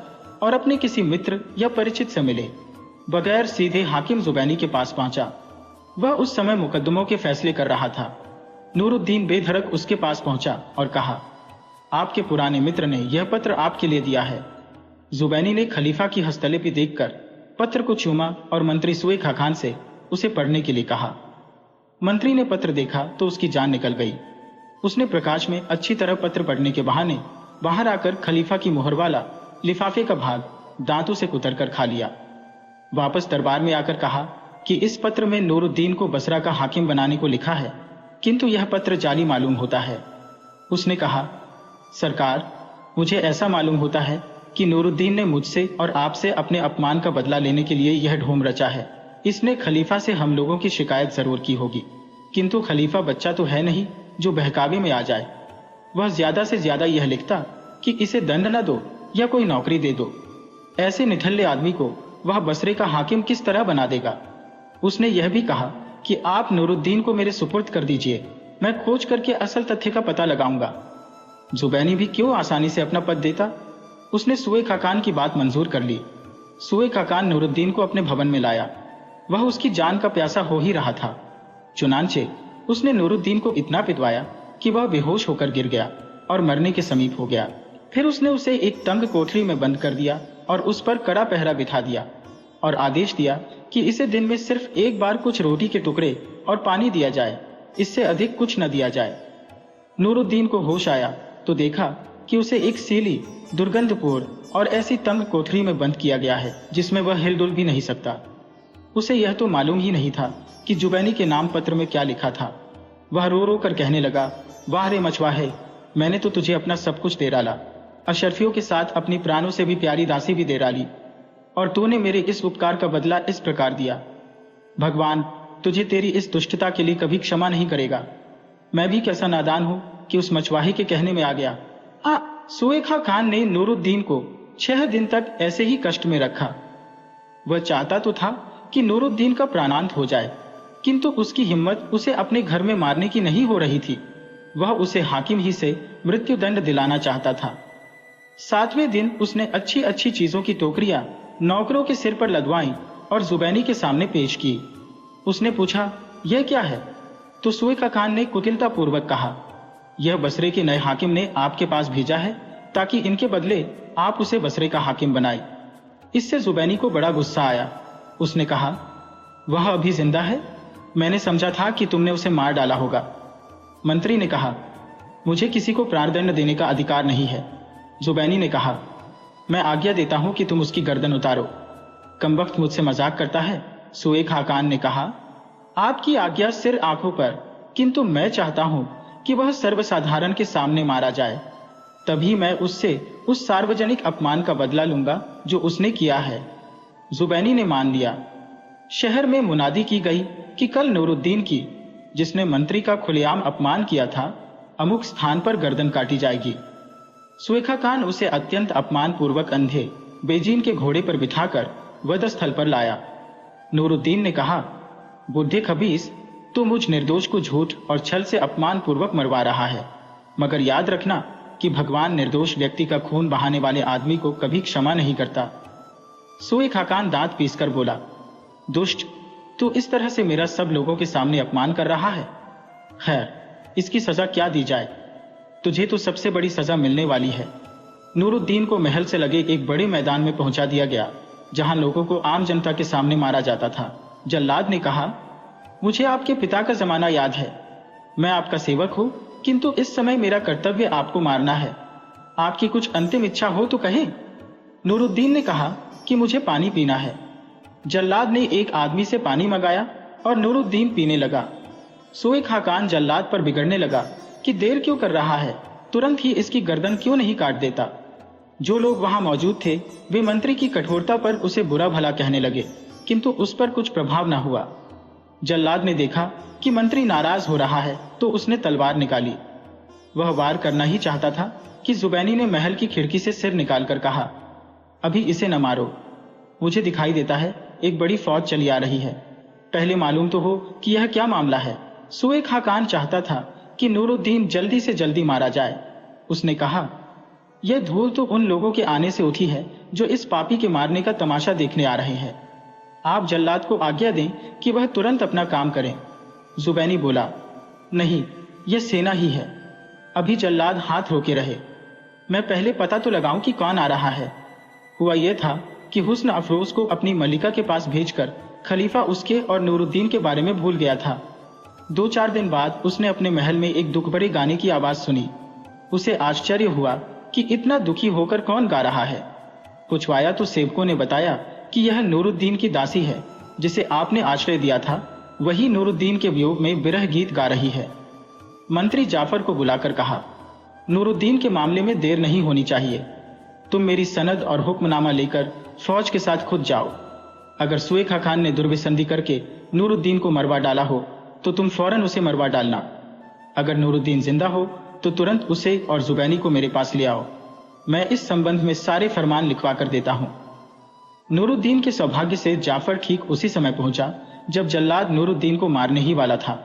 और अपने किसी मित्र या परिचित से मिले बगैर सीधे हाकिम जुबैनी के पास पहुंचा। वह उस समय मुकदमों के फैसले कर रहा था। नूरुद्दीन बेधड़क उसके पास पहुंचा और कहा, आपके पुराने मित्र ने यह पत्र आपके लिए दिया है। जुबैनी ने खलीफा की हस्तलिपि देखकर पत्र को चूमा और मंत्री सुए खाखान से उसे पढ़ने के लिए कहा। मंत्री ने पत्र देखा तो उसकी जान निकल गई। उसने प्रकाश में अच्छी तरह पत्र पढ़ने के बहाने बाहर आकर खलीफा की मुहर वाला लिफाफे का भाग दांतों से कुतर कर खा लिया। वापस दरबार में आकर कहा कि इस पत्र में नूरुद्दीन को बसरा का हाकिम बनाने को लिखा है, किंतु यह पत्र जाली मालूम होता है। उसने कहा, सरकार, मुझे ऐसा मालूम होता है कि नूरुद्दीन ने मुझसे और आपसे अपने अपमान का बदला लेने के लिए यह ढोंग रचा है। इसने खलीफा से हम लोगों की शिकायत जरूर की होगी, किंतु खलीफा बच्चा तो है नहीं जो बहकावे में आ जाए। वह ज्यादा से ज्यादा यह लिखता कि इसे दंड न दो या कोई नौकरी दे दो। ऐसे निठल्ले आदमी को वह बसरे का हाकिम किस तरह बना देगा। उसने यह भी कहा कि आप नूरुद्दीन को मेरे सुपुर्द कर दीजिए, मैं खोज करके असल तथ्य का पता लगाऊंगा। जुबैनी भी क्यों आसानी से अपना पद देता। उसने सुए खाकान की बात मंजूर कर ली। सुए खाकान नूरुद्दीन को अपने भवन में लाया। वह उसकी जान का प्यासा हो ही रहा था। चुनांचे उसने नूरुद्दीन को इतना पिटवाया कि वह बेहोश होकर गिर गया और मरने के समीप हो गया। फिर उसने उसे एक तंग कोठरी में बंद कर दिया और उस पर कड़ा पहरा बिठा दिया और आदेश दिया कि इसे दिन में सिर्फ एक बार कुछ रोटी के टुकड़े और पानी दिया जाए, इससे अधिक कुछ न दिया जाए। नूरुद्दीन को होश आया तो देखा कि उसे एक सीली, दुर्गंधपूर्ण और ऐसी तंग कोठरी में बंद किया गया है जिसमें वह हिलडुल भी नहीं सकता। उसे यह तो मालूम ही नहीं था कि जुबैनी के नाम पत्र में क्या लिखा था। वह रो रो कर कहने लगा, वाह रे मछवाहे, मैंने तो तुझे अपना सब कुछ दे डाला, अशरफियों के साथ अपनी प्राणों से भी प्यारी दासी भी दे डाली, और तूने मेरे इस उपकार का बदला इस प्रकार दिया। भगवान तुझे तेरी इस दुष्टता के लिए कभी क्षमा नहीं करेगा। मैं भी कैसा नादान हूं कि उस मछवाहे के कहने में आ गया। सुए खान ने नूरुद्दीन को 6 दिन तक ऐसे ही कष्ट में रखा। वह चाहता तो था कि नूरुद्दीन का प्राणांत हो जाए, किंतु उसकी हिम्मत उसे अपने घर में मारने की नहीं हो रही थी। वह उसे हाकिम ही से मृत्युदंड दिलाना चाहता था। 7वें दिन उसने अच्छी अच्छी चीजों की टोकरियां नौकरों के सिर पर लदवाई और जुबैनी के सामने पेश की। उसने पूछा, यह क्या है? तो सुए खान ने कुटिलता पूर्वक कहा, यह बसरे के नए हाकिम ने आपके पास भेजा है ताकि इनके बदले आप उसे बसरे का हाकिम बनाए। इससे जुबैनी को बड़ा गुस्सा आया। उसने कहा, वह अभी जिंदा है? मैंने समझा था कि तुमने उसे मार डाला होगा। मंत्री ने कहा, मुझे किसी को प्राणदंड देने का अधिकार नहीं है। जुबैनी ने कहा, मैं आज्ञा देता हूं कि तुम उसकी गर्दन उतारो। कमबख्त मुझसे मजाक करता है। सुए खाकान ने कहा, आपकी आज्ञा सिर आंखों पर, किंतु मैं चाहता हूं कि वह सर्वसाधारण के सामने मारा जाए, तभी मैं उससे उस सार्वजनिक अपमान का बदला लूंगा जो उसने किया है। जुबैनी ने मान लिया। शहर में मुनादी की गई कि कल नूरुद्दीन की, जिसने मंत्री का खुलेआम अपमान किया था, अमुक स्थान पर गर्दन काटी जाएगी। सुएखा खान उसे अत्यंत अपमान पूर्वक अंधे बेजीन के घोड़े पर बिठाकर वधस्थल पर लाया। नूरुद्दीन ने कहा, बुद्धे खबीस, तू मुझ निर्दोष को झूठ और छल से अपमान पूर्वक मरवा रहा है, मगर याद रखना कि भगवान निर्दोष व्यक्ति का खून बहाने वाले आदमी को कभी क्षमा नहीं करता। सुएखा खान दांत पीसकर बोला, दुष्ट, तू इस तरह से मेरा सब लोगों के सामने अपमान कर रहा है। खैर, इसकी सजा क्या दी जाए? तुझे तो सबसे बड़ी सजा मिलने वाली है। नूरुद्दीन को महल से लगे एक बड़े मैदान में पहुंचा दिया गया, जहां लोगों को आम जनता के सामने मारा जाता था। जल्लाद ने कहा, मुझे आपके पिता का जमाना याद है। मैं आपका सेवक हूं, किंतु इस समय मेरा कर्तव्य आपको मारना है। आपकी कुछ अंतिम इच्छा हो तो कहें। नूरुद्दीन ने कहा कि मुझे पानी पीना है। जल्लाद ने एक आदमी से पानी मंगाया और नूरुद्दीन पीने लगा। सुएखा खान जल्लाद पर बिगड़ने लगा कि देर क्यों कर रहा है, तुरंत ही इसकी गर्दन क्यों नहीं काट देता। जो लोग वहां मौजूद थे वे मंत्री की कठोरता पर उसे बुरा भला कहने लगे, किंतु उस पर कुछ प्रभाव न हुआ। जल्लाद ने देखा कि मंत्री नाराज हो रहा है तो उसने तलवार निकाली। वह वार करना ही चाहता था कि जुबैनी ने महल की खिड़की से सिर निकालकर कहा, अभी इसे न मारो। मुझे दिखाई देता है एक बड़ी फौज चली आ रही है। पहले मालूम तो हो कि यह क्या मामला है। सुएखा खान चाहता था कि नूरुद्दीन जल्दी से जल्दी मारा जाए। उसने कहा, यह धूल तो उन लोगों के आने से उठी है जो इस पापी के मारने का तमाशा देखने आ रहे हैं। आप जल्लाद को आज्ञा दें कि वह तुरंत अपना काम करें। जुबैनी बोला, नहीं, यह सेना ही है। अभी जल्लाद हाथ रोके रहे। मैं पहले पता तो लगाऊं कि कौन आ रहा है। हुआ यह था कि हुस्न अफरोज को अपनी मलिका के पास भेजकर खलीफा उसके और नूरुद्दीन के बारे में भूल गया था। 2-4 दिन बाद उसने अपने महल में एक दुख भरे गाने की आवाज सुनी। उसे आश्चर्य हुआ कि इतना दुखी होकर कौन गा रहा है। पूछवाया तो सेवकों ने बताया कि यह नूरुद्दीन की दासी है, जिसे आपने आश्रय दिया था। वही नूरुद्दीन के वियोग में विरह गीत गा रही है। मंत्री जाफर को बुलाकर कहा, नूरुद्दीन के मामले में देर नहीं होनी चाहिए। तुम मेरी सनद और हुक्मनामा लेकर फौज के साथ खुद जाओ। अगर सुएखा खान ने दुर्विसंधि करके नूरुद्दीन को मरवा डाला हो तो तुम फौरन उसे मरवा डालना। अगर नूरुद्दीन जिंदा हो तो तुरंत उसे और जुबैनी को मेरे पास ले आओ। मैं इस संबंध में सारे फरमान लिखवा कर देता हूं। नूरुद्दीन के सौभाग्य से जाफर ठीक उसी समय पहुंचा जब जल्लाद नूरुद्दीन को मारने ही वाला था।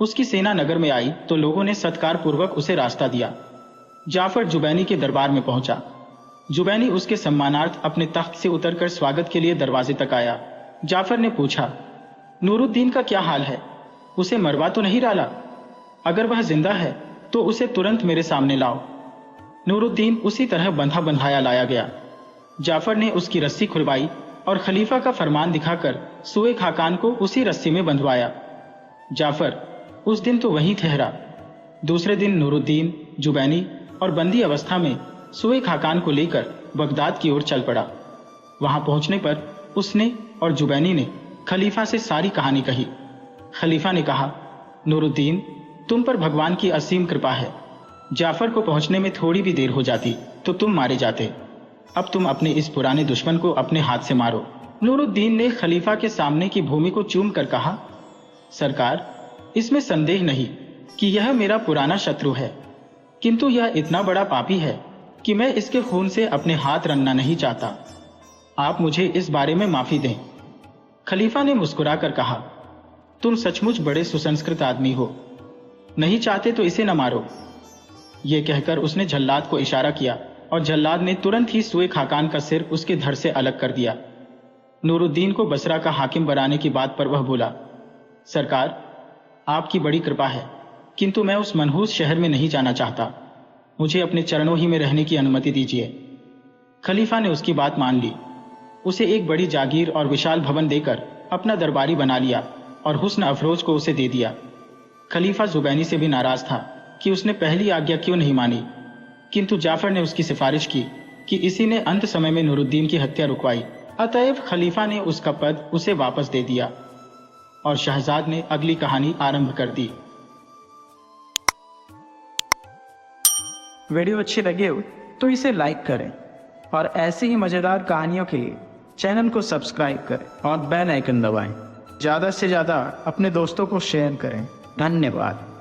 उसकी सेना नगर में आई तो लोगों ने सत्कार पूर्वक उसे रास्ता दिया। जाफर जुबैनी के दरबार में पहुंचा। जुबैनी उसके सम्मानार्थ अपने तख्त से उतरकर स्वागत के लिए दरवाजे तक आया। जाफर ने पूछा, नूरुद्दीन का क्या हाल है? उसे मरवा तो नहीं डाला? अगर वह जिंदा है तो उसे तुरंत मेरे सामने लाओ। नूरुद्दीन उसी तरह बंधा बंधाया लाया गया। जाफर ने उसकी रस्सी खुलवाई और खलीफा का फरमान दिखाकर सुएखा खान को उसी रस्सी में बंधवाया। जाफर उस दिन तो वहीं ठहरा। दूसरे दिन नूरुद्दीन जुबैनी और बंदी अवस्था में सुएखा खान को लेकर बगदाद की ओर चल पड़ा। वहां पहुंचने पर उसने और जुबैनी ने खलीफा से सारी कहानी कही। खलीफा ने कहा, नूरुद्दीन, तुम पर भगवान की असीम कृपा है। जाफर को पहुंचने में थोड़ी भी देर हो जाती तो तुम मारे जाते। अब तुम अपने इस पुराने दुश्मन को अपने हाथ से मारो। नूरुद्दीन ने खलीफा के सामने की भूमि को चूम कर कहा, सरकार, इसमें संदेह नहीं कि यह मेरा पुराना शत्रु है, किंतु यह इतना बड़ा पापी है कि मैं इसके खून से अपने हाथ रंगना नहीं चाहता। आप मुझे इस बारे में माफी दें। खलीफा ने मुस्कुराकर कहा, तुम सचमुच बड़े सुसंस्कृत आदमी हो। नहीं चाहते तो इसे न मारो। यह कहकर उसने जल्लाद को इशारा किया और जल्लाद ने तुरंत ही सुएखा खान का सिर उसके धड़ से अलग कर दिया। नूरुद्दीन को बसरा का हाकिम बनाने की बात पर वह बोला, सरकार, आपकी बड़ी कृपा है, किंतु मैं उस मनहूस शहर में नहीं जाना चाहता। मुझे अपने चरणों ही में रहने की अनुमति दीजिए। खलीफा ने उसकी बात मान ली। उसे एक बड़ी जागीर और विशाल भवन देकर अपना दरबारी बना लिया और हुस्न अफरोज को उसे दे दिया। खलीफा जुबैनी से भी नाराज था कि उसने पहली आज्ञा क्यों नहीं मानी, किंतु जाफर ने उसकी सिफारिश की कि इसी ने अंत समय में नूरुद्दीन की हत्या रुकवाई। अतएव खलीफा ने उसका पद उसे वापस दे दिया और शहजाद ने अगली कहानी आरंभ कर दी। वीडियो अच्छी लगी हो तो इसे लाइक करें और ऐसी ही मज़ेदार कहानियों के लिए चैनल को सब्सक्राइब करें और बेल आइकन दबाएं। ज़्यादा से ज़्यादा अपने दोस्तों को शेयर करें। धन्यवाद।